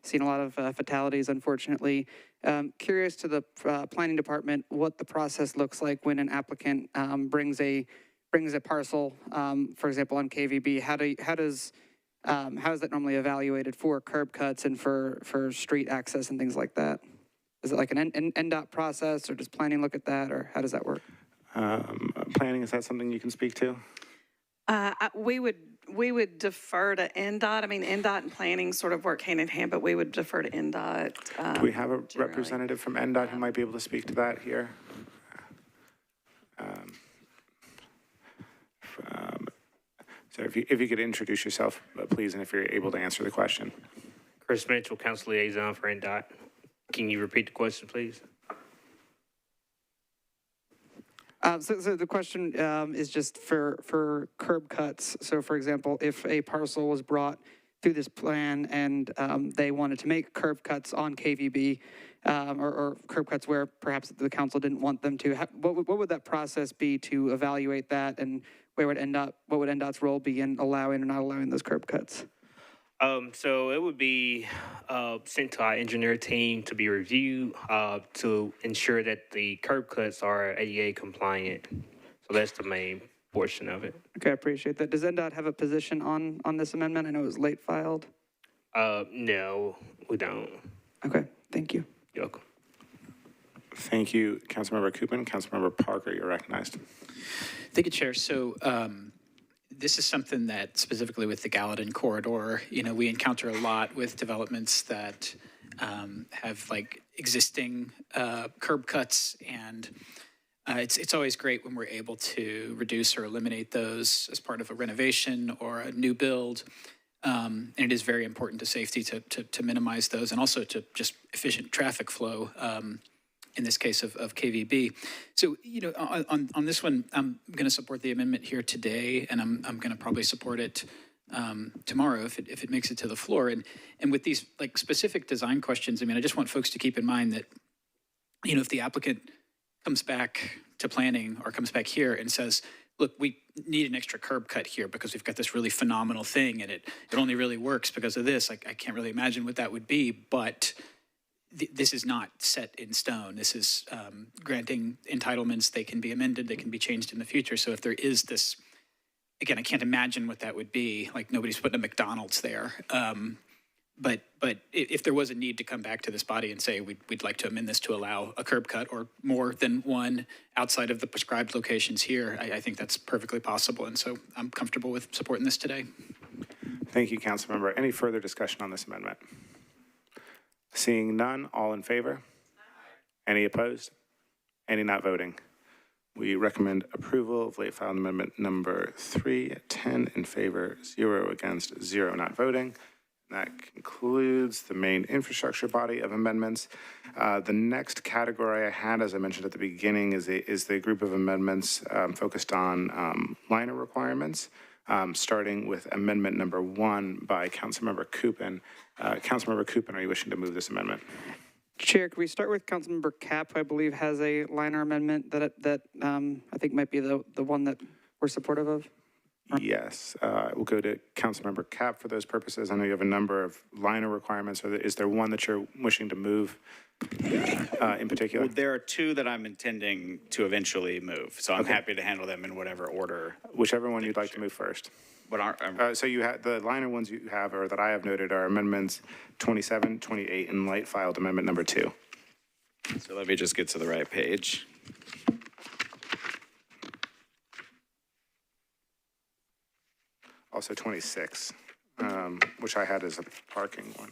Seen a lot of fatalities, unfortunately. Curious to the planning department what the process looks like when an applicant brings a parcel, for example, on KVB. How is that normally evaluated for curb cuts and for street access and things like that? Is it like an NDOT process, or does planning look at that, or how does that work? Planning, is that something you can speak to? We would defer to NDOT. I mean, NDOT and planning sort of work hand in hand, but we would defer to NDOT. Do we have a representative from NDOT who might be able to speak to that here? So if you could introduce yourself, please, and if you're able to answer the question. Chris Mitchell, Council Liaison for NDOT. Can you repeat the question, please? So the question is just for curb cuts. So, for example, if a parcel was brought through this plan and they wanted to make curb cuts on KVB or curb cuts where perhaps the council didn't want them to, what would that process be to evaluate that, and what would NDOT's role be in allowing or not allowing those curb cuts? So it would be sent to our engineer team to be reviewed to ensure that the curb cuts are ADA compliant. So that's the main portion of it. Okay, I appreciate that. Does NDOT have a position on this amendment? I know it was late filed. No, we don't. Okay, thank you. You're welcome. Thank you, Councilmember Kupin. Councilmember Parker, you're recognized. Thank you, Chair. So this is something that specifically with the Gallatin corridor, we encounter a lot with developments that have like existing curb cuts, and it's always great when we're able to reduce or eliminate those as part of a renovation or a new build. And it is very important to safety to minimize those, and also to just efficient traffic flow. In this case of KVB. So, on this one, I'm going to support the amendment here today, and I'm going to probably support it tomorrow if it makes it to the floor. And with these like specific design questions, I just want folks to keep in mind that, if the applicant comes back to planning or comes back here and says, look, we need an extra curb cut here because we've got this really phenomenal thing and it only really works because of this. I can't really imagine what that would be, but this is not set in stone. This is granting entitlements. They can be amended. They can be changed in the future. So if there is this, again, I can't imagine what that would be. Like nobody's putting a McDonald's there. But if there was a need to come back to this body and say we'd like to amend this to allow a curb cut or more than one outside of the prescribed locations here, I think that's perfectly possible. And so I'm comfortable with supporting this today. Thank you, Councilmember. Any further discussion on this amendment? Seeing none, all in favor? Any opposed? Any not voting? We recommend approval of late filed amendment number 3, 10 in favor, 0 against, 0 not voting. That concludes the main infrastructure body of amendments. The next category I had, as I mentioned at the beginning, is the group of amendments focused on liner requirements, starting with amendment number 1 by Councilmember Kupin. Councilmember Kupin, are you wishing to move this amendment? Chair, can we start with Councilmember Capp, who I believe has a liner amendment that I think might be the one that we're supportive of? Yes, we'll go to Councilmember Capp for those purposes. I know you have a number of liner requirements. Is there one that you're wishing to move in particular? Well, there are 2 that I'm intending to eventually move, so I'm happy to handle them in whatever order. Whichever one you'd like to move first. So you have the liner ones you have, or that I have noted, are amendments 27, 28, and light filed amendment number 2. So let me just get to the right page. Also 26, which I had as a parking one.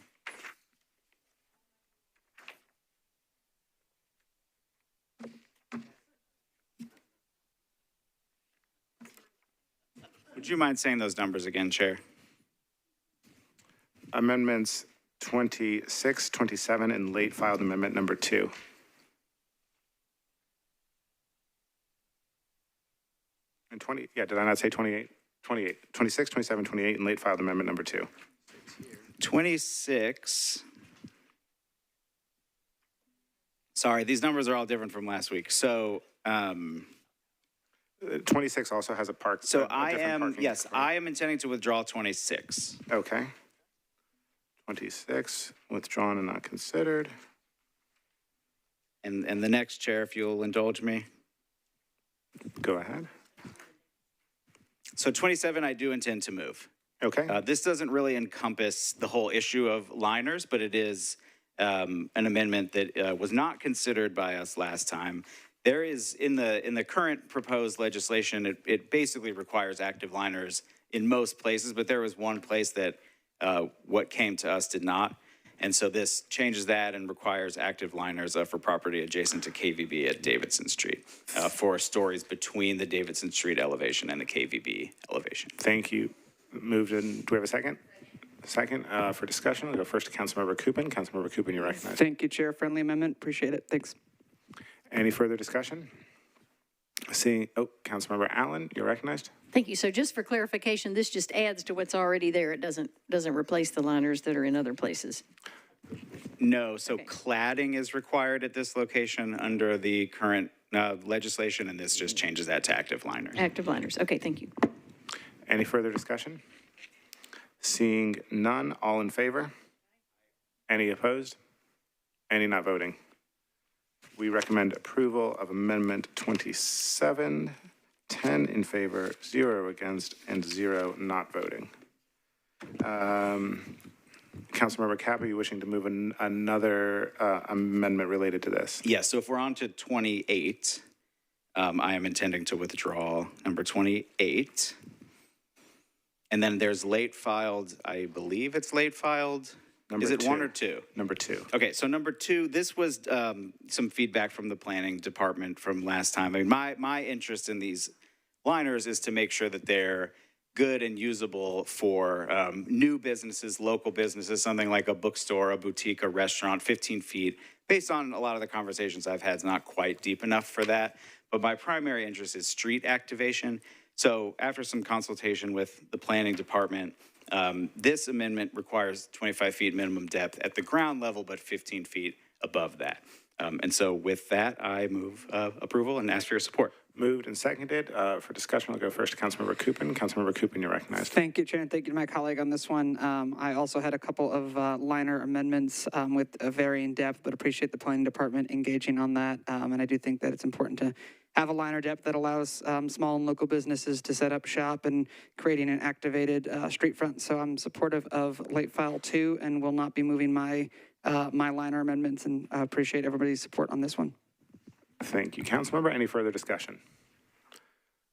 Would you mind saying those numbers again, Chair? Amendments 26, 27, and late filed amendment number 2. And 20, yeah, did I not say 28? 28, 26, 27, 28, and late filed amendment number 2. 26. Sorry, these numbers are all different from last week. So, 26 also has a park. so a I different am, parking yes, requirement. I am intending to withdraw 26. Okay. 26, withdrawn and not considered. And the next, Chair, if you'll indulge me. Go ahead. So 27, I do intend to move. Okay. This doesn't really encompass the whole issue of liners, but it is an amendment that was not considered by us last time. There is, in the current proposed legislation, it basically requires active liners in most places, but there was one place that what came to us did not. And so this changes that and requires active liners for property adjacent to KVB at Davidson Street for stories between the Davidson Street elevation and the KVB elevation. Thank you. Moved in. Do we have a second? Second for discussion. We'll go first to Councilmember Kupin. Councilmember Kupin, you're recognized. Thank you, Chair. Friendly amendment. Appreciate it. Thanks. Any further discussion? Seeing, Councilmember Allen, you're recognized. Thank you. So just for clarification, this just adds to what's already there. It doesn't replace the liners that are in other places. No, so cladding is required at this location under the current legislation, and this just changes that to active liners. Active liners. Okay, thank you. Any further discussion? Seeing none, all in favor? Any opposed? Any not voting? We recommend approval of Amendment 27, 10 in favor, 0 against, and 0 not voting. Councilmember Capp, are you wishing to move another amendment related to this? Yes, so if we're on to 28, I am intending to withdraw number 28. And then there's late filed, I believe it's late filed. Is it 1 or 2? Number 2. Okay, so number 2, this was some feedback from the planning department from last time. I mean, my interest in these liners is to make sure that they're good and usable for new businesses, local businesses, something like a bookstore, a boutique, a restaurant, 15 feet. Based on a lot of the conversations I've had, it's not quite deep enough for that. But my primary interest is street activation. So after some consultation with the planning department, this amendment requires 25 feet minimum depth at the ground level, but 15 feet above that. And so with that, I move approval and ask for your support. Moved and seconded. For discussion, I'll go first to Councilmember Kupin. Councilmember Kupin, you're recognized. Thank you, Chair, and thank you to my colleague on this one. I also had a couple of liner amendments with a varying depth, but appreciate the planning department engaging on that. And I do think that it's important to have a liner depth that allows small and local businesses to set up shop and creating an activated street front. So I'm supportive of late file 2 and will not be moving my my liner amendments, and appreciate everybody's support on this one. Thank you, Councilmember. Any further discussion?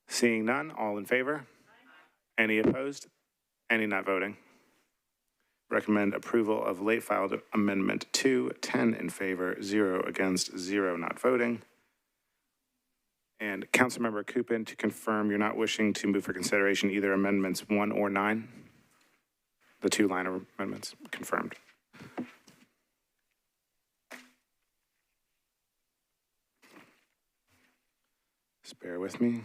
Seeing none, all in favor? Any opposed? Any not voting? Recommend approval of late filed amendment 2, 10 in favor, 0 against, 0 not voting. And Councilmember Kupin, to confirm you're not wishing to move for consideration either amendments 1 or 9? The 2 liner amendments, confirmed. Just bear with me.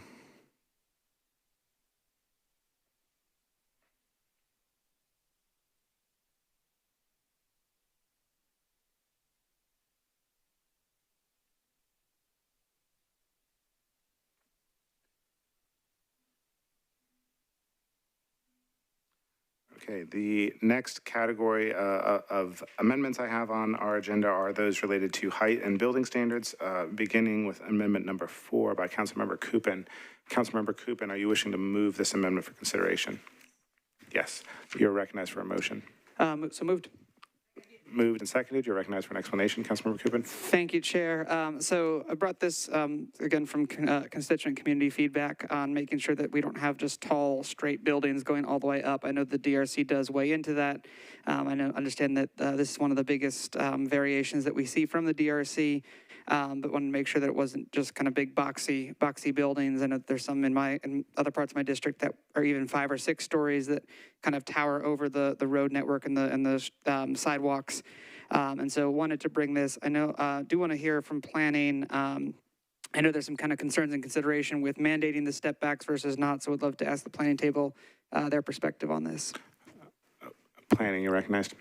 Okay, the next category of amendments I have on our agenda are those related to height and building standards, beginning with amendment number 4 by Councilmember Kupin. Councilmember Kupin, are you wishing to move this amendment for consideration? Yes, you're recognized for a motion. So moved. Moved and seconded. You're recognized for an explanation, Councilmember Kupin. Thank you, Chair. So I brought this, again, from constituent community feedback on making sure that we don't have just tall, straight buildings going all the way up. I know the DRC does weigh into that. I understand that this is one of the biggest variations that we see from the DRC. but wanted to make sure that it wasn't just kind of big boxy buildings. And there's some in other parts of my district that are even 5 or 6 stories that kind of tower over the road network and the sidewalks. And so wanted to bring this. I know, do want to hear from planning. I know there's some kind of concerns and consideration with mandating the step backs versus not, so would love to ask the planning table their perspective on this. Planning, you're recognized.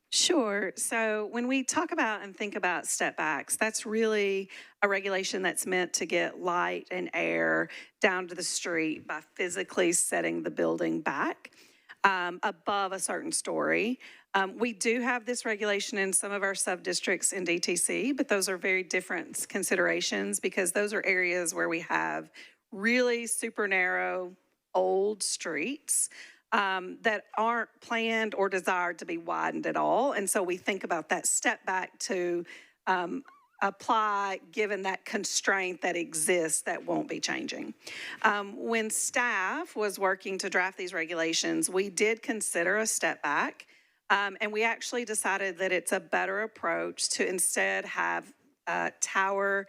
Sure. So when we talk about and think about step backs, that's really a regulation that's meant to get light and air down to the street by physically setting the building back above a certain story. We do have this regulation in some of our sub-districts in DTC, but those are very different considerations because those are areas where we have really super narrow old streets that aren't planned or desired to be widened at all. And so we think about that step back to apply given that constraint that exists that won't be changing. When staff was working to draft these regulations, we did consider a step back. And we actually decided that it's a better approach to instead have tower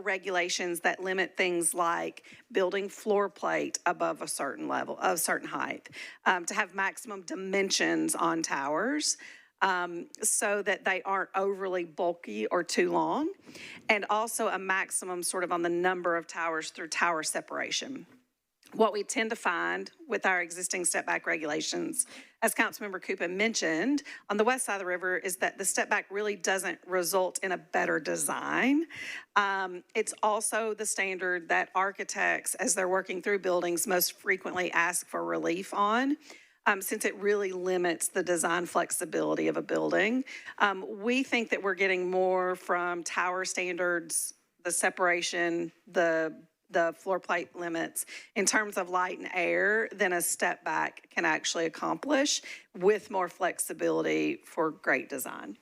regulations that limit things like building floor plate above a certain level, a certain height, to have maximum dimensions on towers so that they aren't overly bulky or too long, and also a maximum sort of on the number of towers through tower separation. What we tend to find with our existing step back regulations, as Councilmember Kupin mentioned, on the west side of the river is that the step back really doesn't result in a better design. It's also the standard that architects, as they're working through buildings, most frequently ask for relief on, since it really limits the design flexibility of a building. We think that we're getting more from tower standards, the separation, the floor plate limits in terms of light and air than a step back can actually accomplish with more flexibility for great design.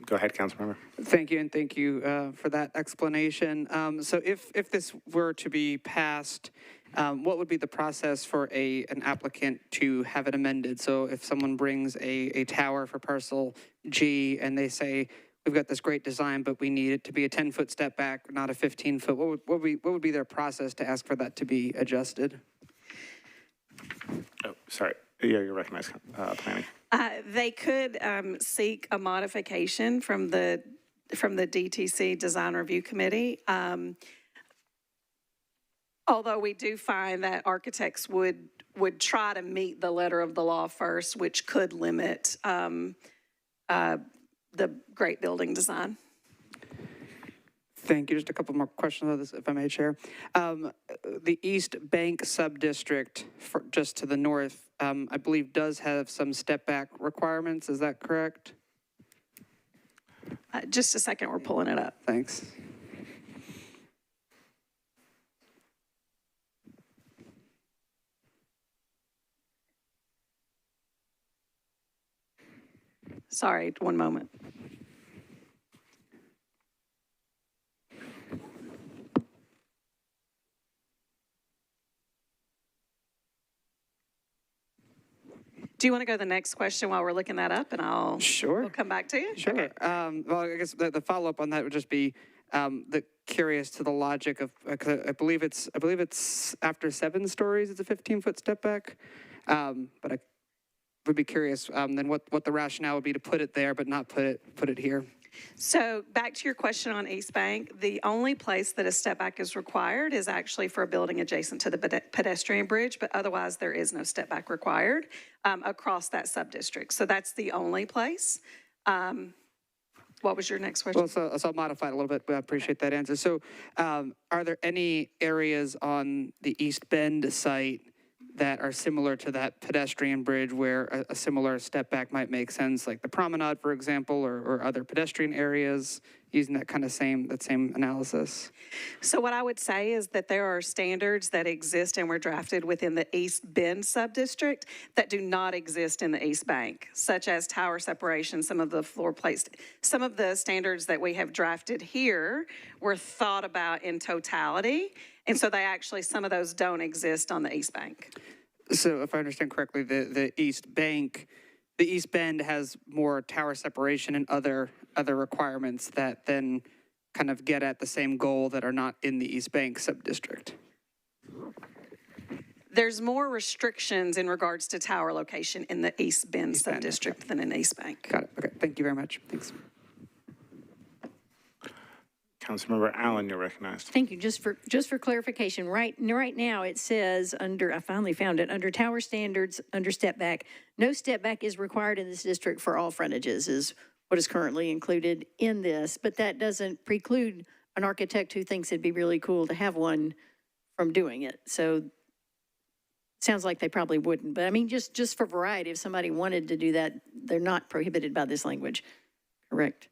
Go ahead, Councilmember. Thank you, and thank you for that explanation. So if this were to be passed, what would be the process for an applicant to have it amended? So if someone brings a tower for parcel G and they say, we've got this great design, but we need it to be a 10-foot step back, not a 15-foot. What would be their process to ask for that to be adjusted? Oh, sorry. Yeah, you're recognized, planning. They could seek a modification from the DTC Design Review Committee. Although we do find that architects would try to meet the letter of the law first, which could limit the great building design. Thank you. Just a couple more questions on this, if I may, Chair. The East Bank Sub-District, just to the north, I believe does have some step-back requirements. Is that correct? Just a second, we're pulling it up. Thanks. Sorry, one moment. Do you want to go to the next question while we're looking that up, and we'll come back to you? Sure. Okay. Well, I guess the follow-up on that would just be curious to the logic of, I believe it's after 7 stories, it's a 15-foot step back. But I would be curious then what the rationale would be to put it there, but not put it here. So back to your question on East Bank, the only place that a step back is required is actually for a building adjacent to the pedestrian bridge, but otherwise there is no step back required across that sub-district. So that's the only place. What was your next question? Well, so I'll modify it a little bit, but I appreciate that answer. So are there any areas on the East Bend site that are similar to that pedestrian bridge where a similar step back might make sense, like the promenade, for example, or other pedestrian areas, using that kind of same analysis? So what I would say is that there are standards that exist and were drafted within the East Bend sub-district that do not exist in the East Bank, such as tower separation, some of the floor plates. Some of the standards that we have drafted here were thought about in totality, and so some of those don't exist on the East Bank. So if I understand correctly, the East Bend has more tower separation and other other requirements that then kind of get at the same goal that are not in the East Bank subdistrict? There's more restrictions in regards to tower location in the East Bend subdistrict than in East Bank. Got it. Okay. Thank you very much. Thanks. Councilmember Allen, you're recognized. Thank you. Just for clarification, right now it says under, I finally found it, under tower standards, under step back, no step back is required in this district for all frontages is what is currently included in this, but that doesn't preclude an architect who thinks it'd be really cool to have one from doing it. So sounds like they probably wouldn't, but I mean, just for variety, if somebody wanted to do that, they're not prohibited by this language, correct?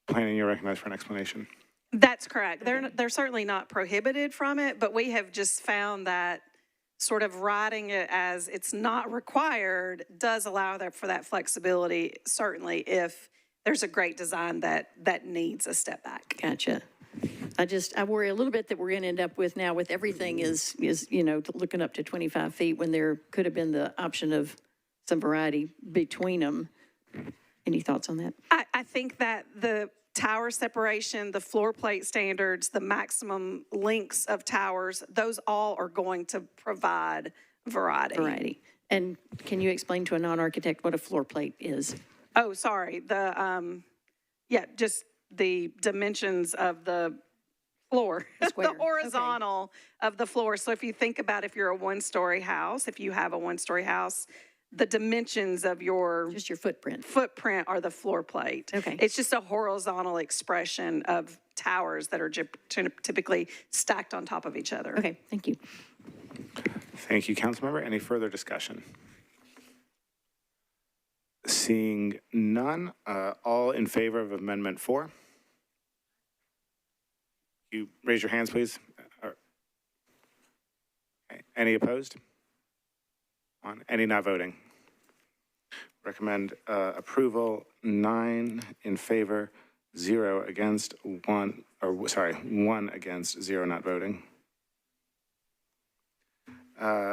Planning, you're recognized for an explanation. That's correct. They're certainly not prohibited from it, but we have just found that sort of writing it as it's not required does allow for that flexibility, certainly if there's a great design that needs a step back. Gotcha. I worry a little bit that we're going to end up with now with everything is, you know, looking up to 25 feet when there could have been the option of some variety between them. Any thoughts on that? I think that the tower separation, the floor plate standards, the maximum lengths of towers, those all are going to provide variety. And can you explain to a non-architect what a floor plate is? Oh, sorry. Just the dimensions of the floor, the horizontal of the floor. So if you think about if you're a one-story house, if you have a one-story house, the dimensions of just your footprint are the floor plate. Okay. It's just a horizontal expression of towers that are typically stacked on top of each other. Okay, thank you. Thank you, Councilmember. Any further discussion? Seeing none, all in favor of Amendment 4? You raise your hands, please. Any opposed? Any not voting? Recommend approval. 9 in favor, 0 against, 1 against, 0 not voting.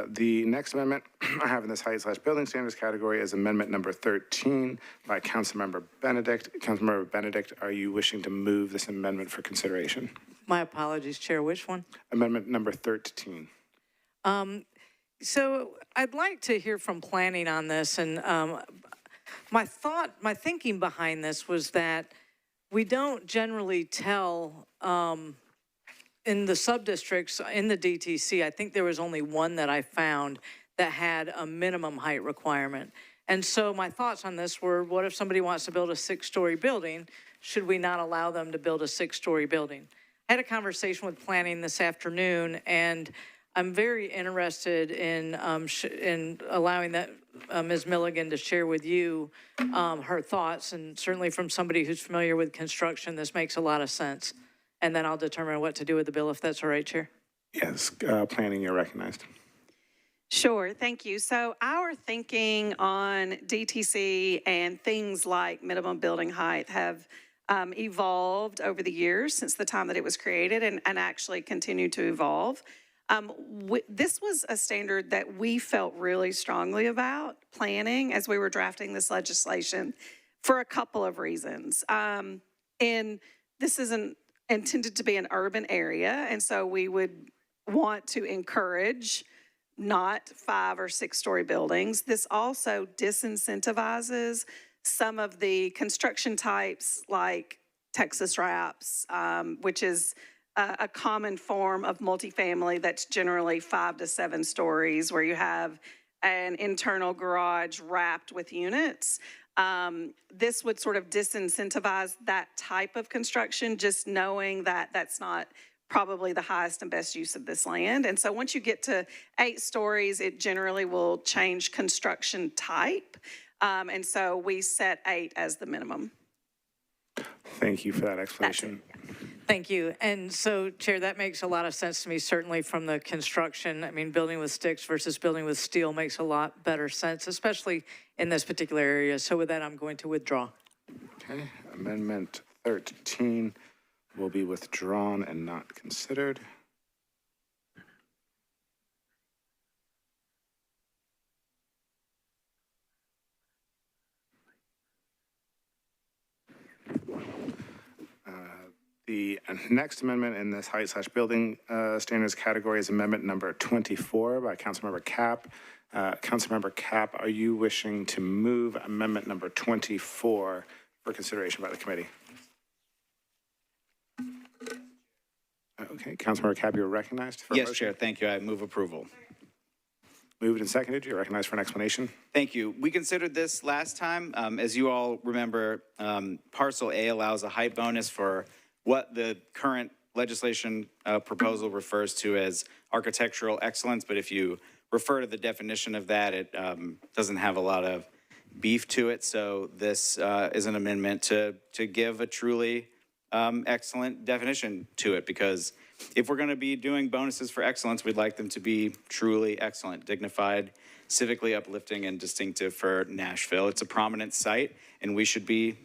The next amendment I have in this height/building standards category is amendment number 13 by Councilmember Benedict. Councilmember Benedict, are you wishing to move this amendment for consideration? My apologies, Chair. Which one? Amendment number 13. So I'd like to hear from planning on this. And my thinking behind this was that we don't generally tell in the sub-districts in the DTC, I think there was only one that I found that had a minimum height requirement. And so my thoughts on this were, what if somebody wants to build a 6-story building? Should we not allow them to build a 6-story building? I had a conversation with planning this afternoon, and I'm very interested in allowing that Ms. Milligan to share with you her thoughts, and certainly from somebody who's familiar with construction, this makes a lot of sense. And then I'll determine what to do with the bill, if that's all right, Chair. Yes, planning, you're recognized. Sure, thank you. So our thinking on DTC and things like minimum building height have evolved over the years since the time that it was created and actually continue to evolve. This was a standard that we felt really strongly about planning as we were drafting this legislation for a couple of reasons. And this isn't intended to be an urban area, and so we would want to encourage not 5 or 6-story buildings. This also disincentivizes some of the construction types like Texas wraps, which is a common form of multifamily that's generally 5 to 7 stories, where you have an internal garage wrapped with units. This would sort of disincentivize that type of construction, just knowing that that's not probably the highest and best use of this land. And so once you get to 8 stories, it generally will change construction type. And so we set 8 as the minimum. Thank you for that explanation. Thank you. And so, Chair, that makes a lot of sense to me, certainly from the construction. I mean, building with sticks versus building with steel makes a lot better sense, especially in this particular area. So with that, I'm going to withdraw. Okay, Amendment 13 will be withdrawn and not considered. The next amendment in this height/building standards category is amendment number 24 by Councilmember Capp. Councilmember Capp, are you wishing to move amendment number 24 for consideration by the committee? Okay, Councilmember Capp, you're recognized for a Yes, motion. Chair, thank you. I move approval. Moved and seconded. You're recognized for an explanation. Thank you. We considered this last time. As you all remember, Parcel A allows a height bonus for what the current legislation proposal refers to as architectural excellence. But if you refer to the definition of that, it doesn't have a lot of beef to it. So this is an amendment to give a truly excellent definition to it, because if we're going to be doing bonuses for excellence, we'd like them to be truly excellent, dignified, civically uplifting, and distinctive for Nashville. It's a prominent site, and we should be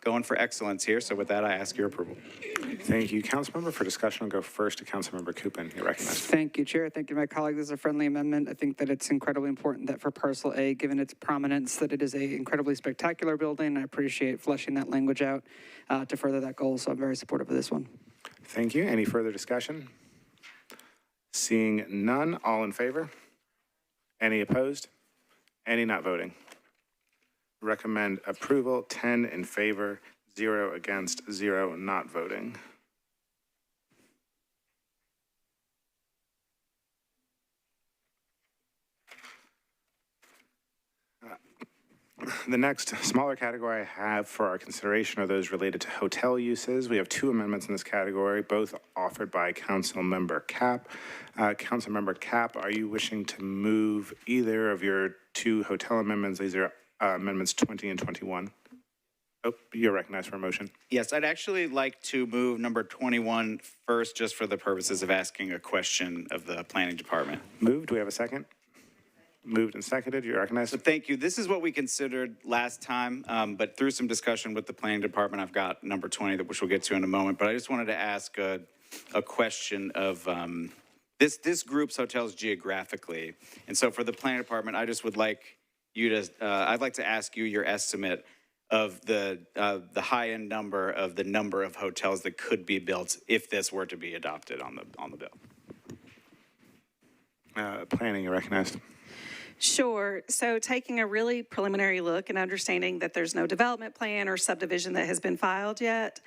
going for excellence here. So with that, I ask your approval. Thank you, Councilmember. For discussion, I'll go first to Councilmember Kupin. You're recognized. Thank you, Chair. Thank you, my colleague. This is a friendly amendment. I think that it's incredibly important that for Parcel A, given its prominence, that it is an incredibly spectacular building. I appreciate fleshing that language out to further that goal. So I'm very supportive of this one. Thank you. Any further discussion? Seeing none, all in favor? Any opposed? Any not voting? Recommend approval, 10 in favor, 0 against, 0 not voting. The next smaller category I have for our consideration are those related to hotel uses. We have two amendments in this category, both offered by Councilmember Capp. Councilmember Capp, are you wishing to move either of your two hotel amendments? These are amendments 20 and 21. Oh, you're recognized for a motion. Yes, I'd actually like to move number 21 first, just for the purposes of asking a question of the planning department. Moved. Do we have a second? Moved and seconded. You're recognized. So thank you. This is what we considered last time, but through some discussion with the planning department, I've got number 20, which we'll get to in a moment. But I just wanted to ask a question of this groups hotels geographically. And so for the planning department, I just would like you to, I'd like to ask you your estimate of the high-end number of hotels that could be built if this were to be adopted on the bill. Planning, you're recognized. Sure. So taking a really preliminary look and understanding that there's no development plan or subdivision that has been filed yet,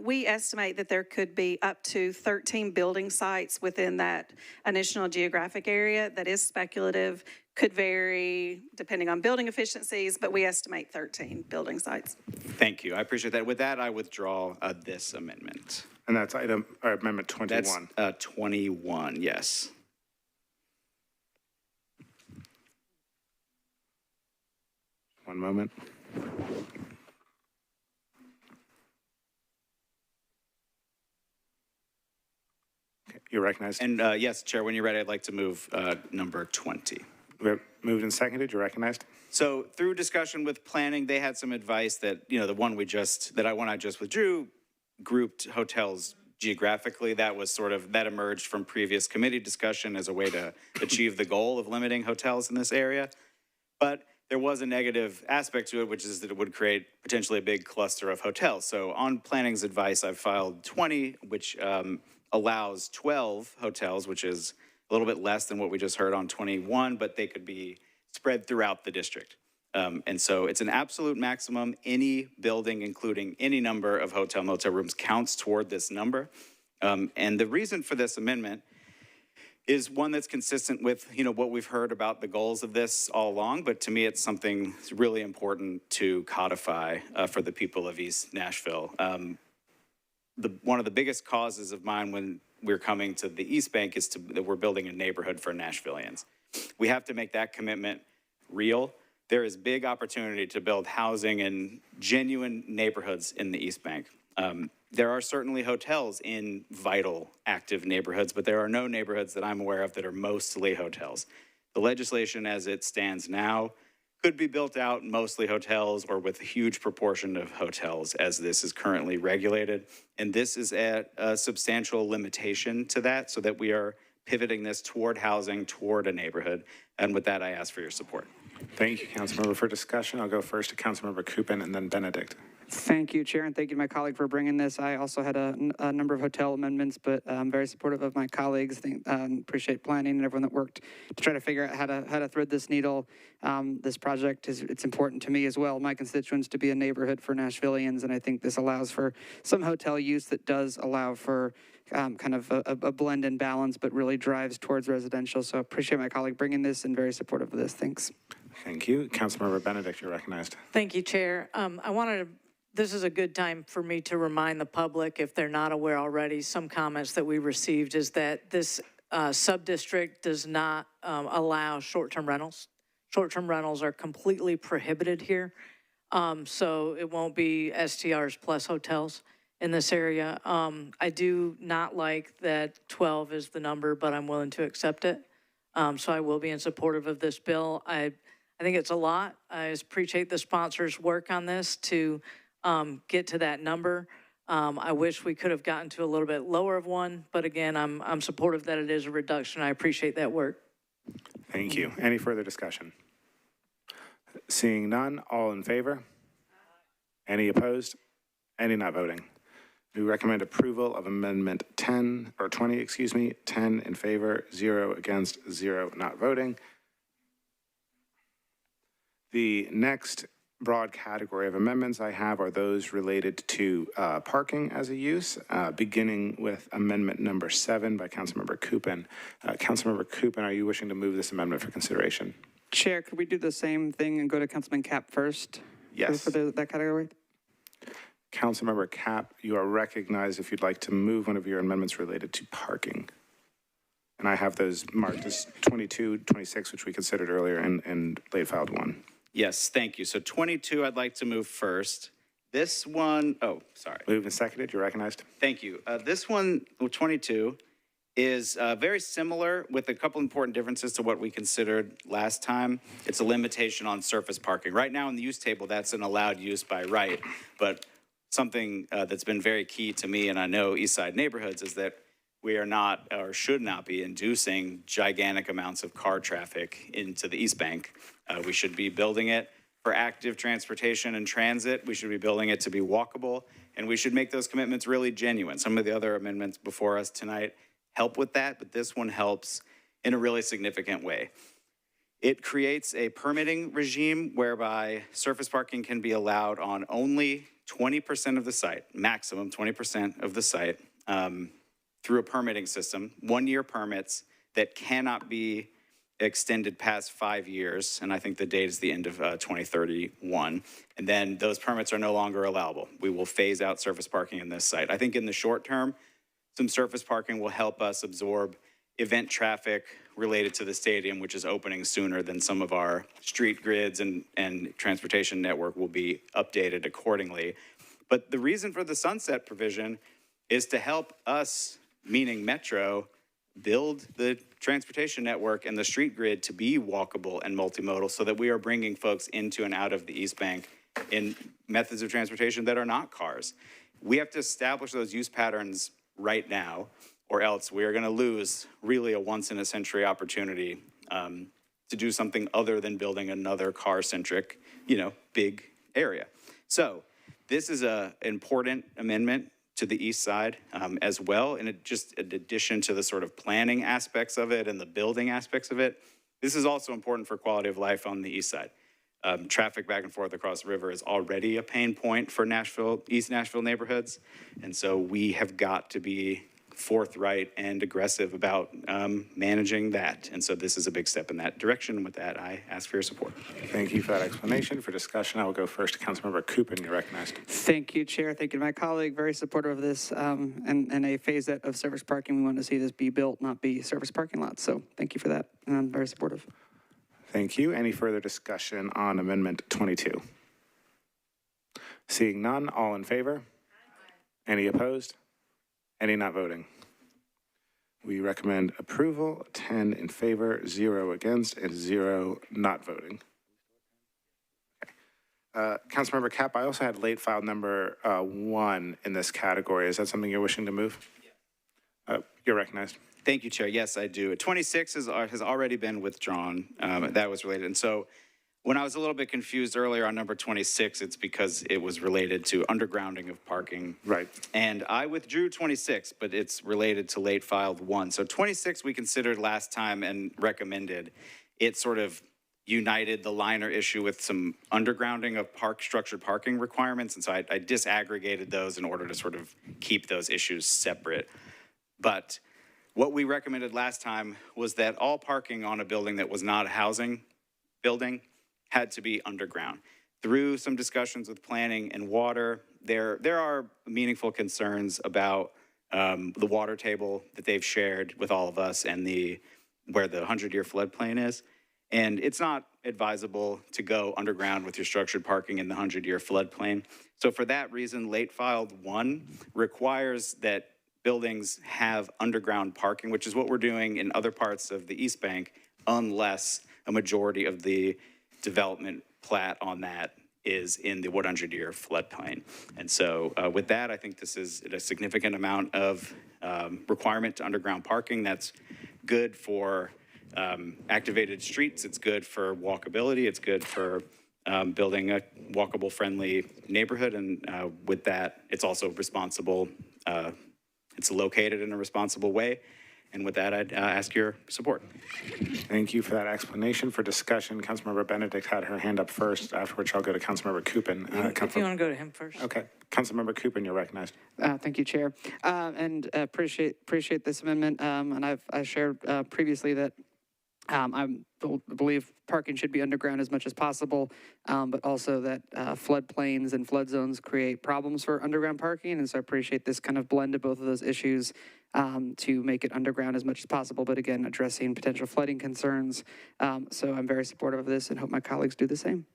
we estimate that there could be up to 13 building sites within that initial geographic area. That is speculative, could vary depending on building efficiencies, but we estimate 13 building sites. Thank you. I appreciate that. With that, I withdraw this amendment. And that's amendment 21. That's 21, yes. One moment. Okay, you're recognized. And yes, Chair, when you're ready, I'd like to move number 20. Moved and seconded. You're recognized. So through discussion with planning, they had some advice that, the one I just withdrew, grouped hotels geographically. That was that emerged from previous committee discussion as a way to achieve the goal of limiting hotels in this area. But there was a negative aspect to it, which is that it would create potentially a big cluster of hotels. So on planning's advice, I've filed 20, which allows 12 hotels, which is a little bit less than what we just heard on 21, but they could be spread throughout the district. And so it's an absolute maximum. Any building, including any number of hotel motel rooms, counts toward this number. And the reason for this amendment is one that's consistent with, what we've heard about the goals of this all along. But to me, it's something that's really important to codify for the people of East Nashville. One of the biggest causes of mine when we're coming to the East Bank is that we're building a neighborhood for Nashvillians. We have to make that commitment real. There is big opportunity to build housing in genuine neighborhoods in the East Bank. There are certainly hotels in vital, active neighborhoods, but there are no neighborhoods that I'm aware of that are mostly hotels. The legislation as it stands now could be built out mostly hotels or with a huge proportion of hotels as this is currently regulated. And this is a substantial limitation to that so that we are pivoting this toward housing, toward a neighborhood. And with that, I ask for your support. Thank you, Councilmember. For discussion, I'll go first to Councilmember Kupin and then Benedict. Thank you, Chair, and thank you to my colleague for bringing this. I also had a number of hotel amendments, but I'm very supportive of my colleagues. Appreciate planning and everyone that worked to try to figure out how to thread this needle. This project it's important to me as well, my constituents, to be a neighborhood for Nashvillians, and I think this allows for some hotel use that does allow for kind of a blend and balance, but really drives towards residential. So I appreciate my colleague bringing this and very supportive of this. Thanks. Thank you. Councilmember Benedict, you're recognized. Thank you, Chair. This is a good time for me to remind the public, if they're not aware already, some comments that we received is that this sub-district does not allow short-term rentals. Short-term rentals are completely prohibited here. So it won't be STRs plus hotels in this area. I do not like that 12 is the number, but I'm willing to accept it. So I will be in supportive of this bill. I think it's a lot. I appreciate the sponsors' work on this to get to that number. I wish we could have gotten to a little bit lower of one, but again, I'm supportive that it is a reduction. I appreciate that work. Thank you. Any further discussion? Seeing none, all in favor? Any opposed? Any not voting? We recommend approval of Amendment 10, or 20, excuse me, 10 in favor, 0 against, 0 not voting. The next broad category of amendments I have are those related to parking as a use, beginning with amendment number 7 by Councilmember Kupin. Councilmember Kupin, are you wishing to move this amendment for consideration? Chair, could we do the same thing and go to Councilman Capp first? Yes. For that category? Councilmember Capp, you are recognized if you'd like to move one of your amendments related to parking. And I have those marked as 22, 26, which we considered earlier, and late filed 1. Yes, thank you. So 22, I'd like to move first. This one, oh, sorry. Moved and seconded, you're recognized. Thank you. This one, 22, is very similar with a couple important differences to what we considered last time. It's a limitation on surface parking. Right now in the use table, that's an allowed use by right, but something that's been very key to me, and I know East Side neighborhoods, is that we are not, or should not be, inducing gigantic amounts of car traffic into the East Bank. We should be building it for active transportation and transit. We should be building it to be walkable, and we should make those commitments really genuine. Some of the other amendments before us tonight help with that, but this one helps in a really significant way. It creates a permitting regime whereby surface parking can be allowed on only 20% of the site, maximum 20% of the site, through a permitting system, 1-year permits that cannot be extended past 5 years, and I think the date is the end of 2031, and then those permits are no longer allowable. We will phase out surface parking in this site. I think in the short term, some surface parking will help us absorb event traffic related to the stadium, which is opening sooner than some of our street grids and transportation network will be updated accordingly. But the reason for the sunset provision is to help us, meaning Metro, build the transportation network and the street grid to be walkable and multimodal so that we are bringing folks into and out of the East Bank in methods of transportation that are not cars. We have to establish those use patterns right now, or else we are going to lose really a once-in-a-century opportunity to do something other than building another car-centric, big area. So this is an important amendment to the East Side as well, and just in addition to the sort of planning aspects of it and the building aspects of it, this is also important for quality of life on the East Side. Traffic back and forth across the river is already a pain point for Nashville, East Nashville neighborhoods, and so we have got to be forthright and aggressive about managing that. And so this is a big step in that direction. And with that, I ask for your support. Thank you for that explanation. For discussion, I will go first to Councilmember Kupin. You're recognized. Thank you, Chair. Thank you to my colleague. Very supportive of this and a phase out of surface parking. We want to see this be built, not be surface parking lots. So thank you for that. And I'm very supportive. Thank you. Any further discussion on Amendment 22? Seeing none, all in favor? Any opposed? Any not voting? We recommend approval, 10 in favor, 0 against, and 0 not voting. Okay. Councilmember Capp, I also had late file number 1 in this category. Is that something you're wishing to move? You're recognized. Thank you, Chair. Yes, I do. 26 has already been withdrawn. That was related. And so When I was a little bit confused earlier on number 26, it's because it was related to undergrounding of parking. Right. And I withdrew 26, but it's related to late filed 1. So 26 we considered last time and recommended. It sort of united the liner issue with some undergrounding of structured parking requirements. And so I disaggregated those in order to sort of keep those issues separate. But what we recommended last time was that all parking on a building that was not a housing building had to be underground. Through some discussions with planning and water, there are meaningful concerns about the water table that they've shared with all of us and where the 100-year floodplain is. And it's not advisable to go underground with your structured parking in the 100-year floodplain. So for that reason, late filed 1 requires that buildings have underground parking, which is what we're doing in other parts of the East Bank, unless a majority of the development plat on that is in the 100-year floodplain. And so with that, I think this is a significant amount of requirement to underground parking. That's good for activated streets. It's good for walkability. It's good for building a walkable, friendly neighborhood. And with that, it's also responsible. It's located in a responsible way. And with that, I'd ask your support. Thank you for that explanation. For discussion, Councilmember Benedict had her hand up first, after which I'll go to Councilmember Kupin. If you want to go to him first. Okay. Councilmember Kupin, you're recognized. Thank you, Chair. And appreciate this amendment. And I shared previously that I believe parking should be underground as much as possible, but also that floodplains and flood zones create problems for underground parking. And so I appreciate this kind of blend of both of those issues to make it underground as much as possible, but again, addressing potential flooding concerns. So I'm very supportive of this and hope my colleagues do the same.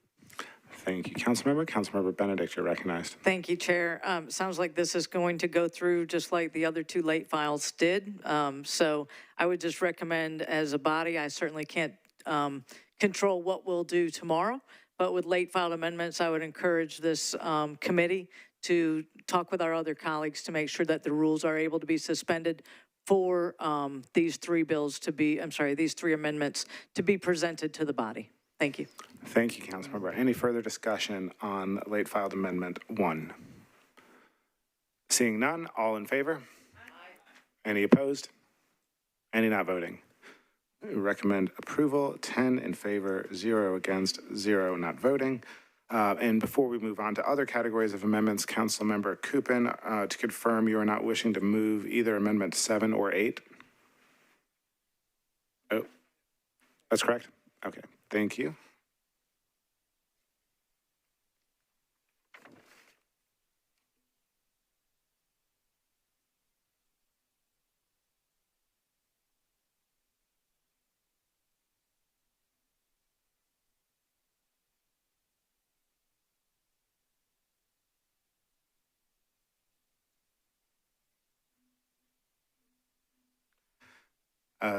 Thank you, Councilmember. Councilmember Benedict, you're recognized. Thank you, Chair. Sounds like this is going to go through just like the other 2 late files did. So I would just recommend as a body, I certainly can't control what we'll do tomorrow, but with late filed amendments, I would encourage this committee to talk with our other colleagues to make sure that the rules are able to be suspended for these 3 amendments to be presented to the body. Thank you. Thank you, Councilmember. Any further discussion on late filed amendment 1? Seeing none, all in favor? Aye. Any opposed? Any not voting? We recommend approval, 10 in favor, 0 against, 0 not voting. And before we move on to other categories of amendments, Councilmember Kupin, to confirm you are not wishing to move either amendment 7 or 8? Oh, that's correct? Okay, thank you.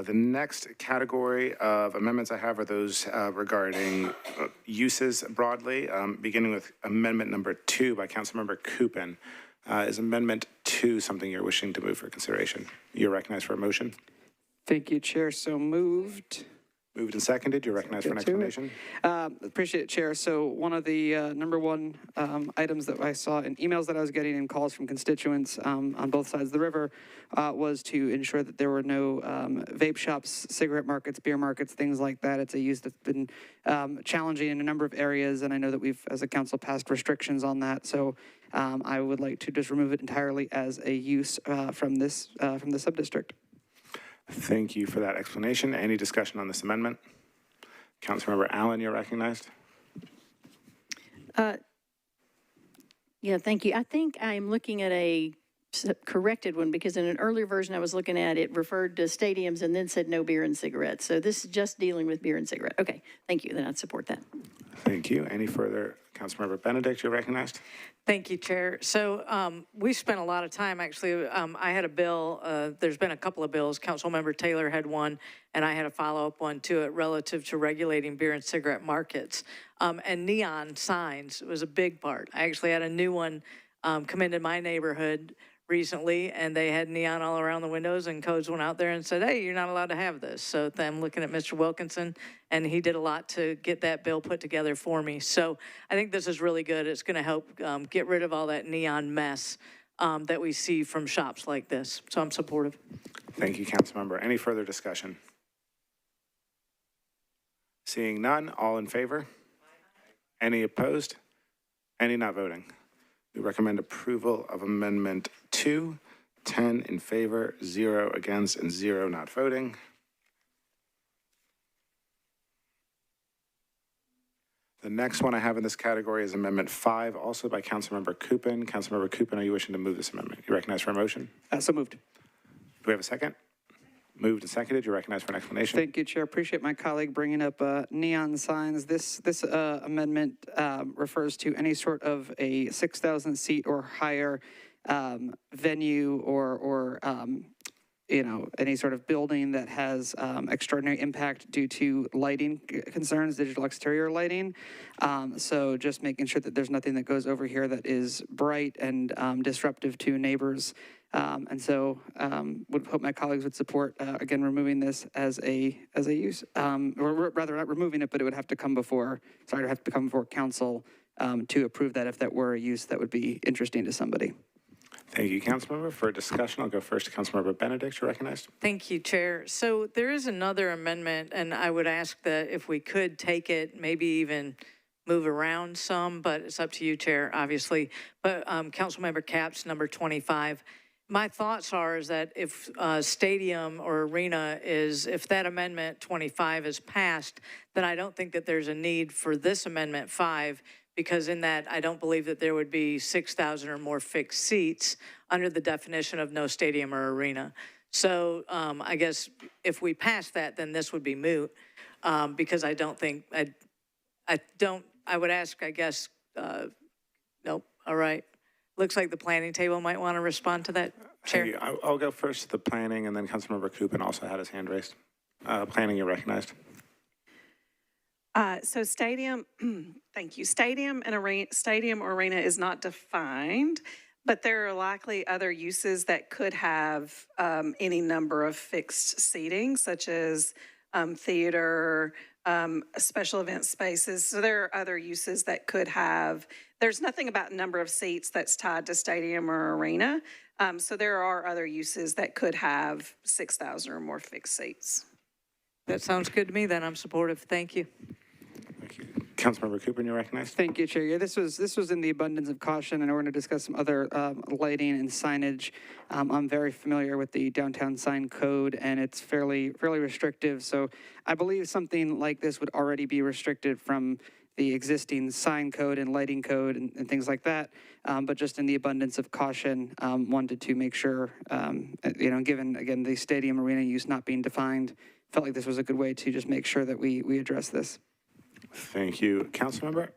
The next category of amendments I have are those regarding uses broadly, beginning with amendment number 2 by Councilmember Kupin. Is amendment 2 something you're wishing to move for consideration? You're recognized for a motion. Thank you, Chair. So moved. Moved and seconded. You're recognized for an explanation. Appreciate it, Chair. So one of the number 1 items that I saw in emails that I was getting and calls from constituents on both sides of the river was to ensure that there were no vape shops, cigarette markets, beer markets, things like that. It's a use that's been challenging in a number of areas, and I know that we've, as a council, passed restrictions on that. So I would like to just remove it entirely as a use from the subdistrict. Thank you for that explanation. Any discussion on this amendment? Councilmember Allen, you're recognized. Yeah, thank you. I think I'm looking at a corrected one because in an earlier version I was looking at, it referred to stadiums and then said no beer and cigarettes. So this is just dealing with beer and cigarette. Okay, thank you. Then I'd support that. Thank you. Any further? Councilmember Benedict, you're recognized. Thank you, Chair. So we spent a lot of time, actually. I had a bill. There's been a couple of bills. Councilmember Taylor had one, and I had a follow-up one to it relative to regulating beer and cigarette markets. And neon signs was a big part. I actually had a new one come into my neighborhood recently, and they had neon all around the windows, and codes went out there and said, hey, you're not allowed to have this. So I'm looking at Mr. Wilkinson, and he did a lot to get that bill put together for me. So I think this is really good. It's going to help get rid of all that neon mess that we see from shops like this. So I'm supportive. Thank you, Councilmember. Any further discussion? Seeing none, all in favor? Any opposed? Any not voting? We recommend approval of Amendment 2, 10 in favor, 0 against, and 0 not voting. The next one I have in this category is Amendment 5, also by Councilmember Kupin. Councilmember Kupin, are you wishing to move this amendment? You recognize for a motion? So moved. Do we have a second? Moved and seconded. You recognize for an explanation? Thank you, Chair. Appreciate my colleague bringing up neon signs. This amendment refers to any sort of a 6,000 seat or higher venue or any sort of building that has extraordinary impact due to lighting concerns, digital exterior lighting. So just making sure that there's nothing that goes over here that is bright and disruptive to neighbors. And so would hope my colleagues would support, again, removing this as a use, or rather not removing it, but it would have to come before council to approve that if that were a use that would be interesting to somebody. Thank you, Councilmember. For discussion, I'll go first to Councilmember Benedict. You're recognized. Thank you, Chair. So there is another amendment, and I would ask that if we could take it, maybe even move around some, but it's up to you, Chair, obviously. But Councilmember Capp's number 25. My thoughts is that if stadium or arena if that amendment 25 is passed, then I don't think that there's a need for this amendment 5, because in that I don't believe that there would be 6,000 or more fixed seats under the definition of no stadium or arena. So I guess if we pass that, then this would be moot, because I don't think, I would ask, I guess, nope, all right. Looks like the planning table might want to respond to that, Chair. I'll go first to the planning, and then Councilmember Kupin also had his hand raised. Planning, you're recognized. So stadium, thank you. Stadium or arena is not defined, but there are likely other uses that could have any number of fixed seating, such as theater, special event spaces. So there are other uses that could have, there's nothing about number of seats that's tied to stadium or arena. So there are other uses that could have 6,000 or more fixed seats. That sounds good to me. Then I'm supportive. Thank you. Thank you. Councilmember Kupin, you're recognized. Thank you, Chair. Yeah, this was in the abundance of caution, and we're going to discuss some other lighting and signage. I'm very familiar with the downtown sign code, and it's fairly restrictive. So I believe something like this would already be restricted from the existing sign code and lighting code and things like that. But just in the abundance of caution, wanted to make sure, given, again, the stadium arena use not being defined, felt like this was a good way to just make sure that we address this. Thank you. Councilmember,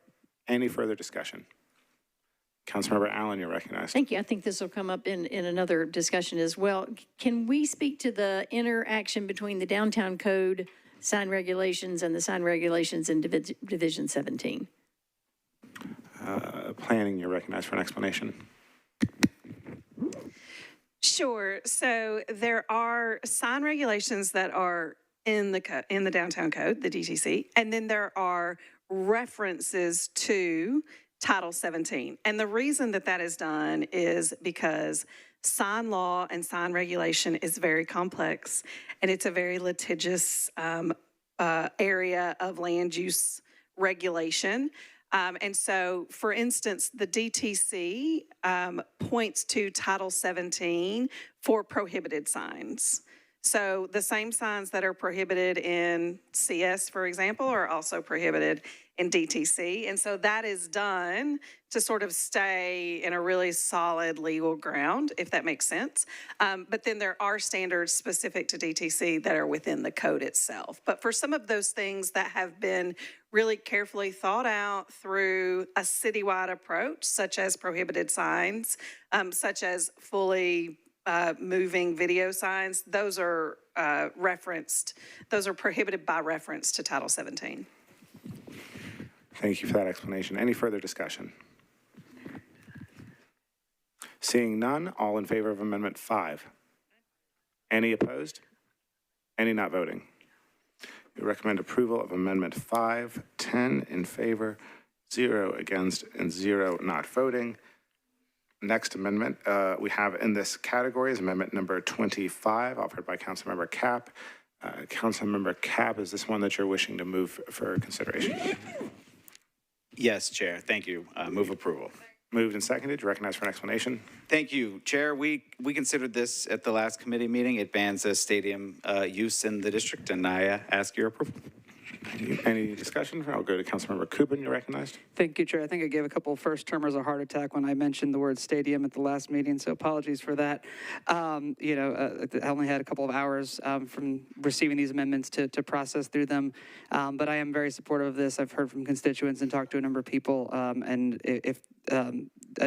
any further discussion? Councilmember Allen, you're recognized. Thank you. I think this will come up in another discussion as well. Can we speak to the interaction between the downtown code sign regulations and the sign regulations in Division 17? Planning, you're recognized for an explanation. Sure. So there are sign regulations that are in the downtown code, the DTC, and then there are references to Title 17. And the reason that is done is because sign law and sign regulation is very complex, and it's a very litigious area of land use regulation. And so, for instance, the DTC points to Title 17 for prohibited signs. So the same signs that are prohibited in CS, for example, are also prohibited in DTC. And so that is done to sort of stay in a really solid legal ground, if that makes sense. But then there are standards specific to DTC that are within the code itself. But for some of those things that have been really carefully thought out through a citywide approach, such as prohibited signs, such as fully moving video signs, those are prohibited by reference to Title 17. Thank you for that explanation. Any further discussion? Seeing none, all in favor of Amendment 5? Any opposed? Any not voting? We recommend approval of Amendment 5, 10 in favor, 0 against, and 0 not voting. Next amendment we have in this category is Amendment number 25, offered by Councilmember Capp. Councilmember Capp, is this one that you're wishing to move for consideration? Yes, Chair. Thank you. Move approval. Moved and seconded. Recognized for an explanation. Thank you, Chair. We considered this at the last committee meeting. It bans a stadium use in the district, and I ask your approval. Any discussion? I'll go to Councilmember Kupin. You're recognized. Thank you, Chair. I think I gave a couple of first-termers a heart attack when I mentioned the word stadium at the last meeting, so apologies for that. I only had a couple of hours from receiving these amendments to process through them, but I am very supportive of this. I've heard from constituents and talked to a number of people, and if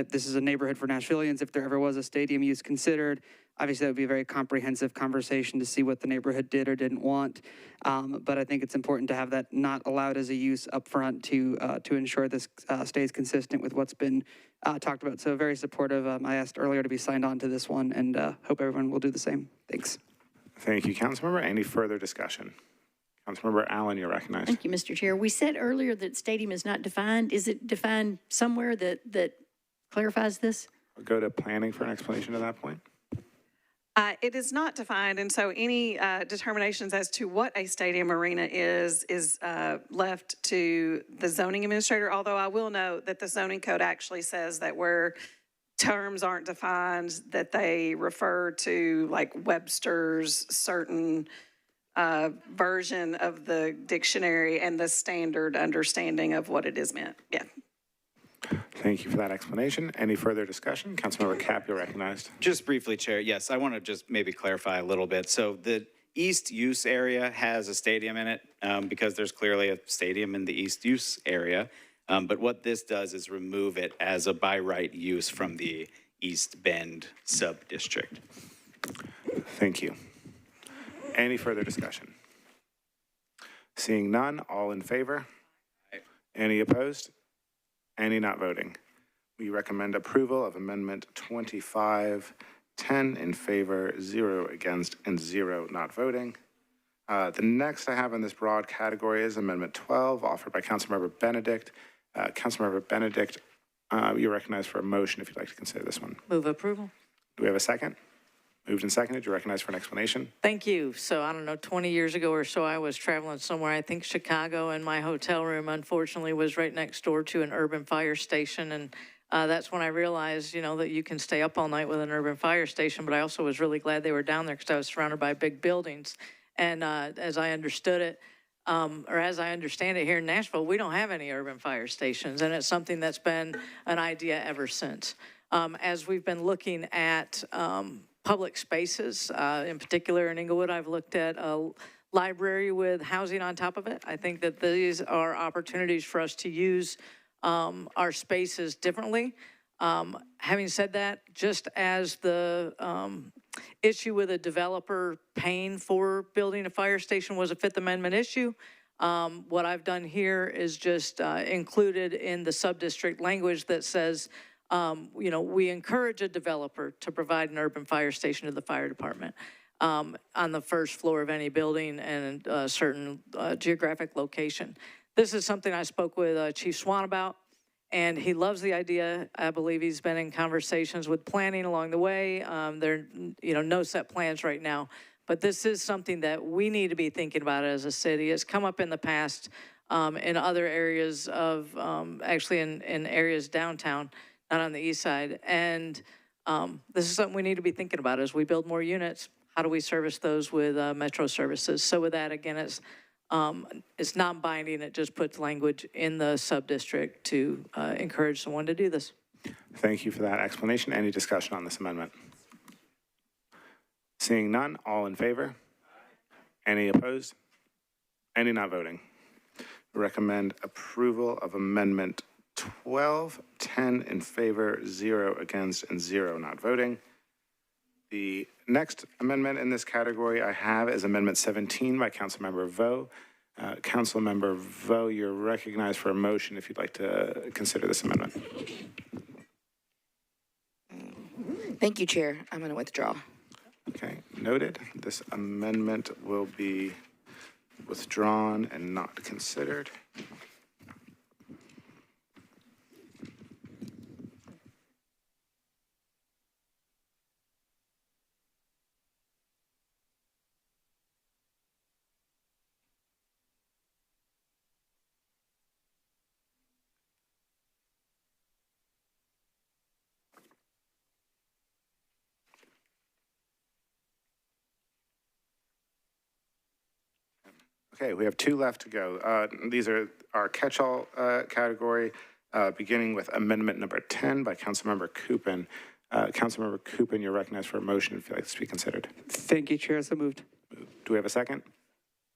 this is a neighborhood for Nashvillians, if there ever was a stadium use considered, obviously that would be a very comprehensive conversation to see what the neighborhood did or didn't want. But I think it's important to have that not allowed as a use up front to ensure this stays consistent with what's been talked about. So very supportive. I asked earlier to be signed on to this one, and hope everyone will do the same. Thanks. Thank you, Councilmember. Any further discussion? Councilmember Allen, you're recognized. Thank you, Mr. Chair. We said earlier that stadium is not defined. Is it defined somewhere that clarifies this? I'll go to planning for an explanation at that point. It is not defined, and so any determinations as to what a stadium arena is left to the zoning administrator, although I will note that the zoning code actually says that where terms aren't defined, that they refer to like Webster's certain version of the dictionary and the standard understanding of what it is meant. Yeah. Thank you for that explanation. Any further discussion? Councilmember Capp, you're recognized. Just briefly, Chair. Yes, I want to just maybe clarify a little bit. So the east use area has a stadium in it because there's clearly a stadium in the east use area. But what this does is remove it as a by right use from the East Bend sub-district. Thank you. Any further discussion? Seeing none, all in favor? Any opposed? Any not voting? We recommend approval of Amendment 25, 10 in favor, 0 against, and 0 not voting. The next I have in this broad category is Amendment 12, offered by Councilmember Benedict. Councilmember Benedict, you're recognized for a motion if you'd like to consider this one. Move approval. Do we have a second? Moved and seconded. You're recognized for an explanation. Thank you. So I don't know, 20 years ago or so, I was traveling somewhere, I think Chicago, and my hotel room, unfortunately, was right next door to an urban fire station. And that's when I realized, that you can stay up all night with an urban fire station. But I also was really glad they were down there because I was surrounded by big buildings. And as I understood it, or as I understand it here in Nashville, we don't have any urban fire stations. And it's something that's been an idea ever since. As we've been looking at public spaces, in particular in Inglewood, I've looked at a library with housing on top of it. I think that these are opportunities for us to use our spaces differently. Having said that, just as the issue with a developer paying for building a fire station was a Fifth Amendment issue, what I've done here is just included in the sub-district language that says, we encourage a developer to provide an urban fire station to the fire department on the first floor of any building and a certain geographic location. This is something I spoke with Chief Swan about, and he loves the idea. I believe he's been in conversations with planning along the way. There are, no set plans right now, but this is something that we need to be thinking about as a city. It's come up in the past in other areas of, actually in areas downtown, not on the east side. And this is something we need to be thinking about as we build more units. How do we service those with Metro services? So with that, again, it's non-binding. It just puts language in the sub-district to encourage someone to do this. Thank you for that explanation. Any discussion on this amendment? Seeing none, all in favor? Any opposed? Any not voting? We recommend approval of Amendment 12, 10 in favor, 0 against, and 0 not voting. The next amendment in this category I have is Amendment 17 by Councilmember Vo. Councilmember Vo, you're recognized for a motion if you'd like to consider this amendment. Thank you, Chair. I'm going to withdraw. Okay, noted. This amendment will be withdrawn and not considered. Okay, we have two left to go. These are our catch-all category, beginning with amendment number 10 by Councilmember Kupin. Councilmember Kupin, you're recognized for a motion if you'd like this to be considered. Thank you, Chair. So moved. Do we have a second?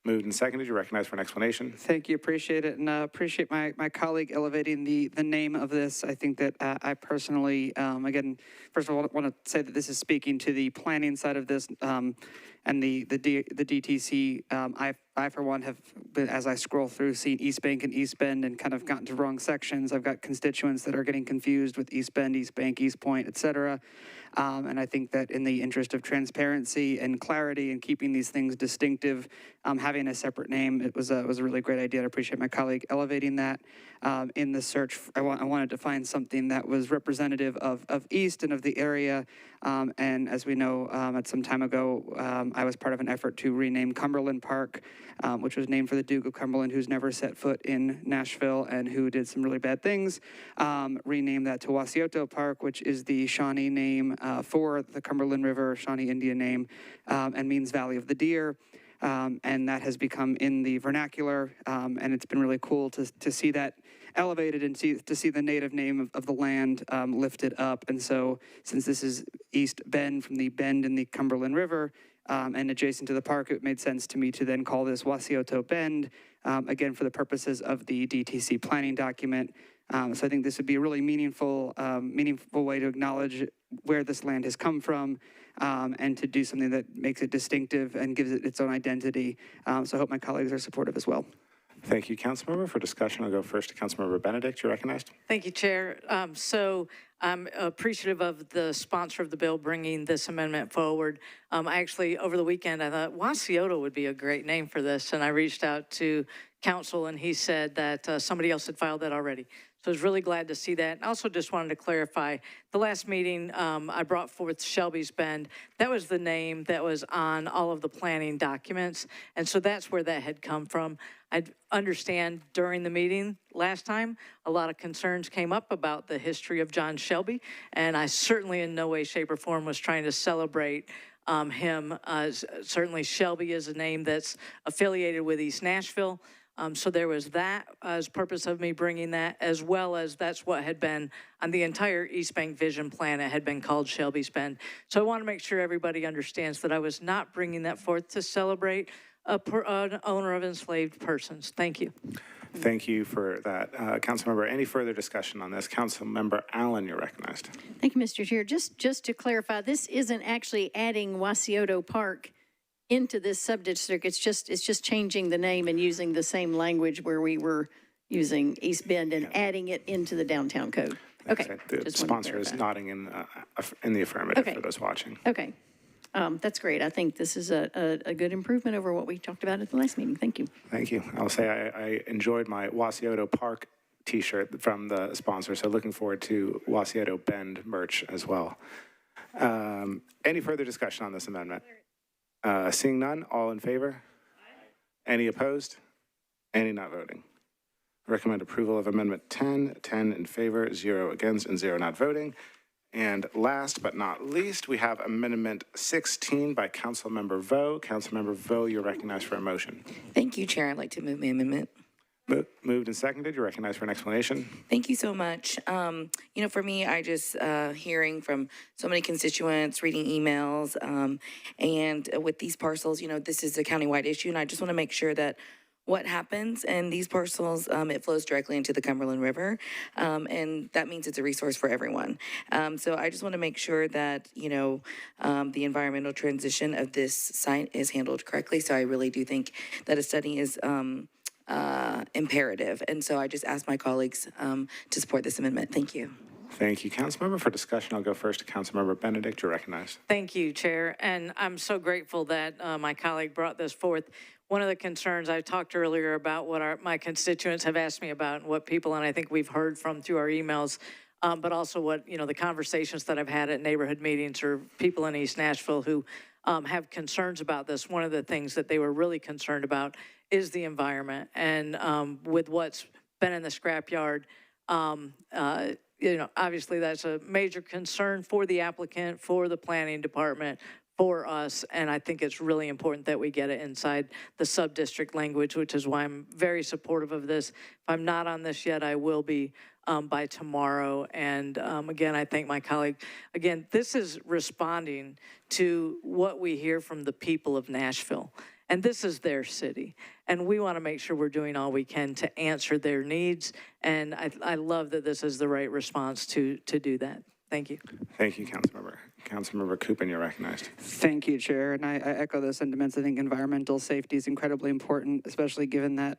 Moved and seconded. You're recognized for an explanation. Thank you. Appreciate it. And appreciate my colleague elevating the name of this. I think that I personally, again, first of all, want to say that this is speaking to the planning side of this and the DTC. I, for one, have been, as I scroll through, seen East Bank and East Bend and kind of gotten to wrong sections. I've got constituents that are getting confused with East Bend, East Bank, East Point, et cetera. And I think that in the interest of transparency and clarity and keeping these things distinctive, having a separate name, it was a really great idea. I appreciate my colleague elevating that. In the search, I wanted to find something that was representative of East and of the area. And as we know, at some time ago, I was part of an effort to rename Cumberland Park, which was named for the Duke of Cumberland, who's never set foot in Nashville and who did some really bad things. Rename that to Wasiauto Park, which is the Shawnee name for the Cumberland River, Shawnee Indian name, and means Valley of the Deer. And that has become in the vernacular, and it's been really cool to see that elevated and to see the native name of the land lifted up. And so since this is East Bend from the bend in the Cumberland River and adjacent to the park, it made sense to me to then call this Wasiauto Bend, again, for the purposes of the DTC planning document. So I think this would be a really meaningful way to acknowledge where this land has come from and to do something that makes it distinctive and gives it its own identity. So I hope my colleagues are supportive as well. Thank you, Councilmember. For discussion, I'll go first to Councilmember Benedict. You're recognized. Thank you, Chair. So I'm appreciative of the sponsor of the bill bringing this amendment forward. I actually, over the weekend, I thought Wasiauto would be a great name for this, and I reached out to council, and he said that somebody else had filed that already. So I was really glad to see that. I also just wanted to clarify, the last meeting, I brought forth Shelby's Bend. That was the name that was on all of the planning documents, and so that's where that had come from. I understand during the meeting last time, a lot of concerns came up about the history of John Shelby, and I certainly in no way, shape, or form was trying to celebrate him. Certainly Shelby is a name that's affiliated with East Nashville. So there was that as purpose of me bringing that, as well as that's what had been on the entire East Bank Vision Plan. It had been called Shelby's Bend. So I want to make sure everybody understands that I was not bringing that forth to celebrate an owner of enslaved persons. Thank you. Thank you for that. Councilmember, any further discussion on this? Councilmember Allen, you're recognized. Thank you, Mr. Chair. Just to clarify, this isn't actually adding Wasiauto Park into this subdistrict. It's just changing the name and using the same language where we were using East Bend and adding it into the downtown code. Okay. The sponsor is nodding in the affirmative for those watching. Okay. That's great. I think this is a good improvement over what we talked about at the last meeting. Thank you. Thank you. I'll say I enjoyed my Wasiauto Park t-shirt from the sponsor, so looking forward to Wasiauto Bend merch as well. Any further discussion on this amendment? Seeing none, all in favor? Any opposed? Any not voting? Recommend approval of Amendment 10. 10 in favor, 0 against, and 0 not voting. And last but not least, we have Amendment 16 by Councilmember Vo. Councilmember Vo, you're recognized for a motion. Thank you, Chair. I'd like to move the amendment. Moved and seconded. You're recognized for an explanation. Thank you so much. You know, for me, I just hearing from so many constituents, reading emails, and with these parcels, you know, this is a countywide issue, and I just want to make sure that what happens in these parcels, it flows directly into the Cumberland River, and that means it's a resource for everyone. So I just want to make sure that, you know, the environmental transition of this site is handled correctly. So I really do think that a study is imperative. And so I just ask my colleagues to support this amendment. Thank you. Thank you, Councilmember. For discussion, I'll go first to Councilmember Benedict. You're recognized. Thank you, Chair. And I'm so grateful that my colleague brought this forth. One of the concerns I talked earlier about what my constituents have asked me about and what people, and I think we've heard from through our emails, but also what, the conversations that I've had at neighborhood meetings or people in East Nashville who have concerns about this. One of the things that they were really concerned about is the environment. And with what's been in the scrapyard, obviously that's a major concern for the applicant, for the planning department, for us, and I think it's really important that we get it inside the sub-district language, which is why I'm very supportive of this. If I'm not on this yet, I will be by tomorrow. And again, I thank my colleague. Again, this is responding to what we hear from the people of Nashville. And this is their city. And we want to make sure we're doing all we can to answer their needs. And I love that this is the right response to do that. Thank you. Thank you, Councilmember. Councilmember Kupin, you're recognized. Thank you, Chair. And I echo those sentiments. I think environmental safety is incredibly important, especially given that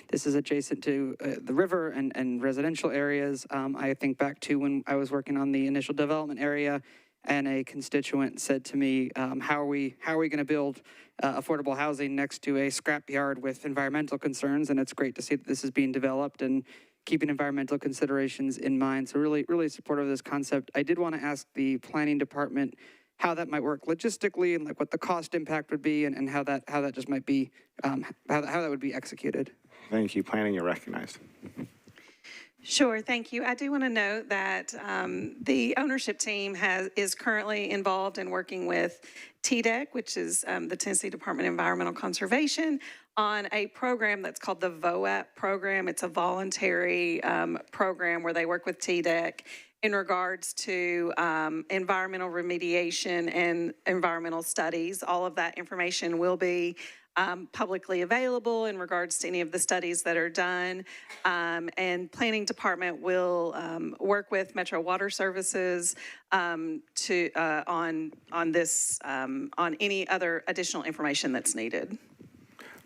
this is adjacent to the river and residential areas. I think back to when I was working on the initial development area, and a constituent said to me, how are we going to build affordable housing next to a scrapyard with environmental concerns? And it's great to see that this is being developed and keeping environmental considerations in mind. So really, really supportive of this concept. I did want to ask the planning department how that might work logistically and like what the cost impact would be and how that just might be, how that would be executed. Thank you. Planning, you're recognized. Sure, thank you. I do want to note that the ownership team is currently involved in working with TDEC, which is the Tennessee Department of Environmental Conservation, on a program that's called the VOAP program. It's a voluntary program where they work with TDEC in regards to environmental remediation and environmental studies. All of that information will be publicly available in regards to any of the studies that are done. And Planning Department will work with Metro Water Services on this, on any other additional information that's needed.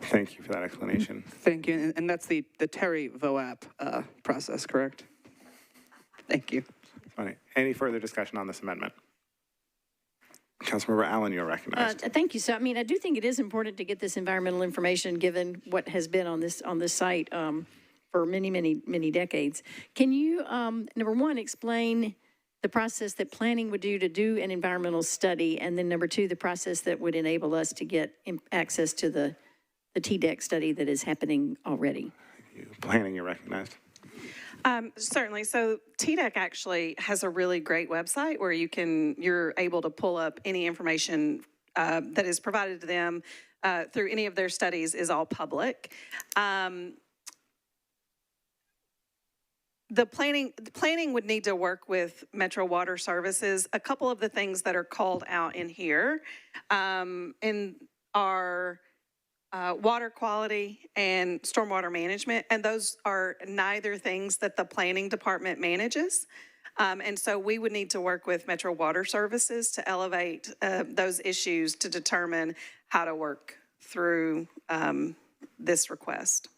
Thank you for that explanation. Thank you. And that's the Terry VOAP process, correct? Thank you. Funny. Any further discussion on this amendment? Councilmember Allen, you're recognized. Thank you. So, I mean, I do think it is important to get this environmental information given what has been on this site for many, many, many decades. Can you, number one, explain the process that planning would do to do an environmental study, and then number two, the process that would enable us to get access to the TDEC study that is happening already? Planning, you're recognized. Certainly. So TDEC actually has a really great website where you're able to pull up any information that is provided to them through any of their studies is all public. The planning would need to work with Metro Water Services. A couple of the things that are called out in here in our water quality and stormwater management, and those are neither things that the planning department manages. And so we would need to work with Metro Water Services to elevate those issues to determine how to work through this request.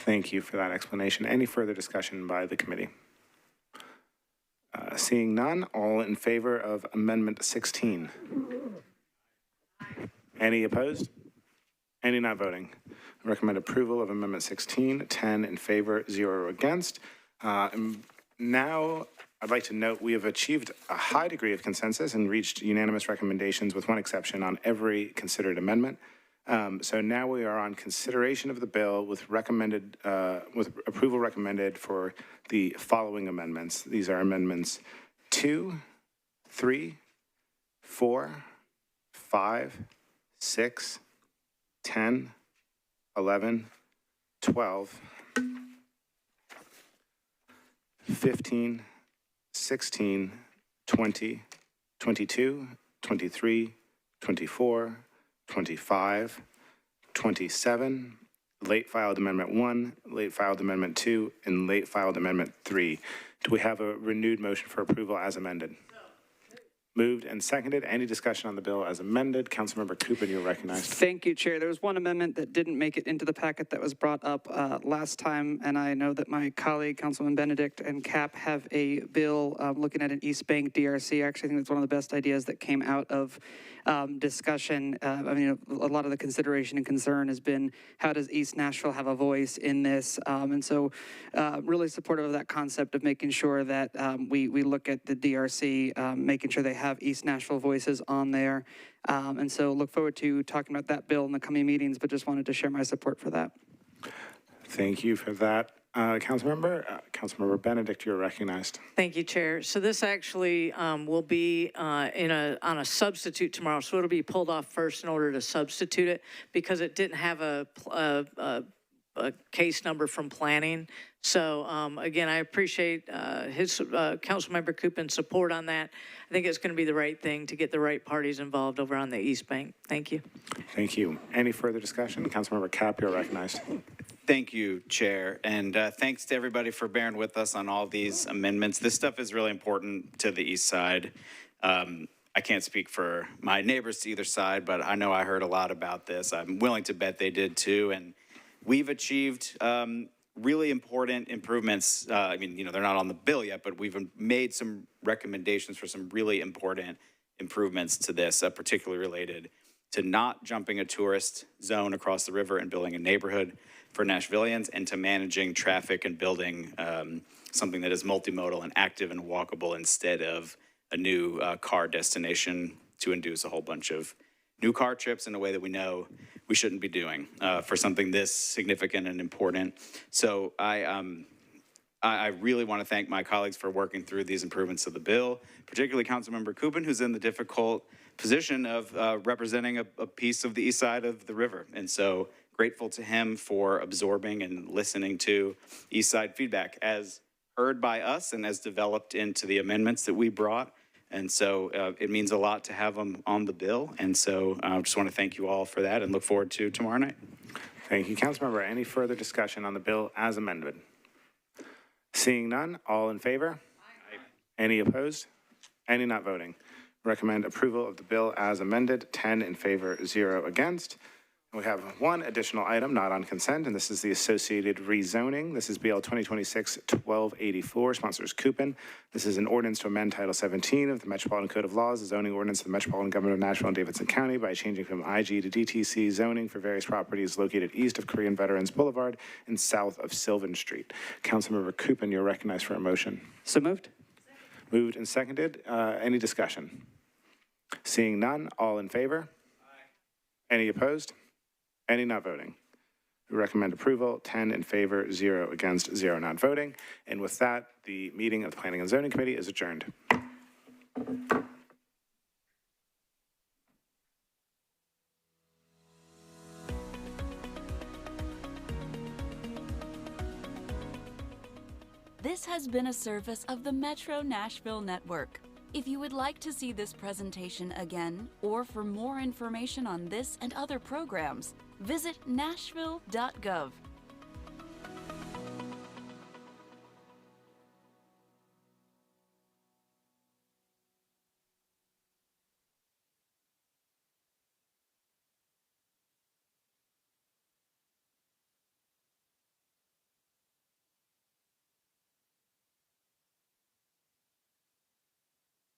Thank you for that explanation. Any further discussion by the committee? Seeing none, all in favor of Amendment 16? Any opposed? Any not voting? I recommend approval of Amendment 16, 10 in favor, 0 against. And now, I'd like to note we have achieved a high degree of consensus and reached unanimous recommendations with one exception on every considered amendment. So now we are on consideration of the bill with approval recommended for the following amendments. These are amendments 2, 3, 4, 5, 6, 10, 11, 12, 15, 16, 20, 22, 23, 24, 25, 27, late filed amendment 1, late filed amendment 2, and late filed amendment 3. Do we have a renewed motion for approval as amended? Moved and seconded. Any discussion on the bill as amended? Councilmember Kupin, you're recognized. Thank you, Chair. There was one amendment that didn't make it into the packet that was brought up last time, and I know that my colleague, Councilman Benedict and Capp, have a bill looking at an East Bank DRC. I actually think that's one of the best ideas that came out of discussion. I mean, a lot of the consideration and concern has been, how does East Nashville have a voice in this? And so really supportive of that concept of making sure that we look at the DRC, making sure they have East Nashville voices on there. And so look forward to talking about that bill in the coming meetings, but just wanted to share my support for that. Thank you for that. Councilmember Benedict, you're recognized. Thank you, Chair. So this actually will be on a substitute tomorrow. So it'll be pulled off first in order to substitute it because it didn't have a case number from planning. So again, I appreciate Councilmember Kupin's support on that. I think it's going to be the right thing to get the right parties involved over on the East Bank. Thank you. Thank you. Any further discussion? Councilmember Capp, you're recognized. Thank you, Chair, and thanks to everybody for bearing with us on all these amendments. This stuff is really important to the east side. I can't speak for my neighbors to either side, but I know I heard a lot about this. I'm willing to bet they did too, and we've achieved really important improvements. I mean, you know, they're not on the bill yet, but we've made some recommendations for some really important improvements to this, particularly related to not jumping a tourist zone across the river and building a neighborhood for Nashvillians, and to managing traffic and building something that is multimodal and active and walkable instead of a new car destination to induce a whole bunch of new car trips in a way that we know we shouldn't be doing for something this significant and important. So I really want to thank my colleagues for working through these improvements to the bill, particularly Councilmember Kupin, who's in the difficult position of representing a piece of the east side of the river. And so grateful to him for absorbing and listening to east side feedback as heard by us and as developed into the amendments that we brought. And so it means a lot to have them on the bill. And so I just want to thank you all for that and look forward to tomorrow night. Thank you, Councilmember. Any further discussion on the bill as amended? Seeing none, all in favor? Aye. Any opposed? Any not voting? Recommend approval of the bill as amended, 10 in favor, 0 against. We have one additional item not on consent, and this is the associated rezoning. This is BL 2026-1284, sponsors Kupin. This is an ordinance to amend Title 17 of the Metropolitan Code of Laws, the zoning ordinance of the Metropolitan Government of Nashville and Davidson County by changing from IG to DTC zoning for various properties located east of Korean Veterans Boulevard and south of Sylvan Street. Councilmember Kupin, you're recognized for a motion. So moved. Moved and seconded. Any discussion? Seeing none, all in favor? Aye. Any opposed? Any not voting? We recommend approval, 10 in favor, 0 against, 0 not voting. And with that, the meeting of the Planning and Zoning Committee is adjourned. This has been a service of the Metro Nashville Network. If you would like to see this presentation again, or for more information on this and other programs, visit nashville.gov.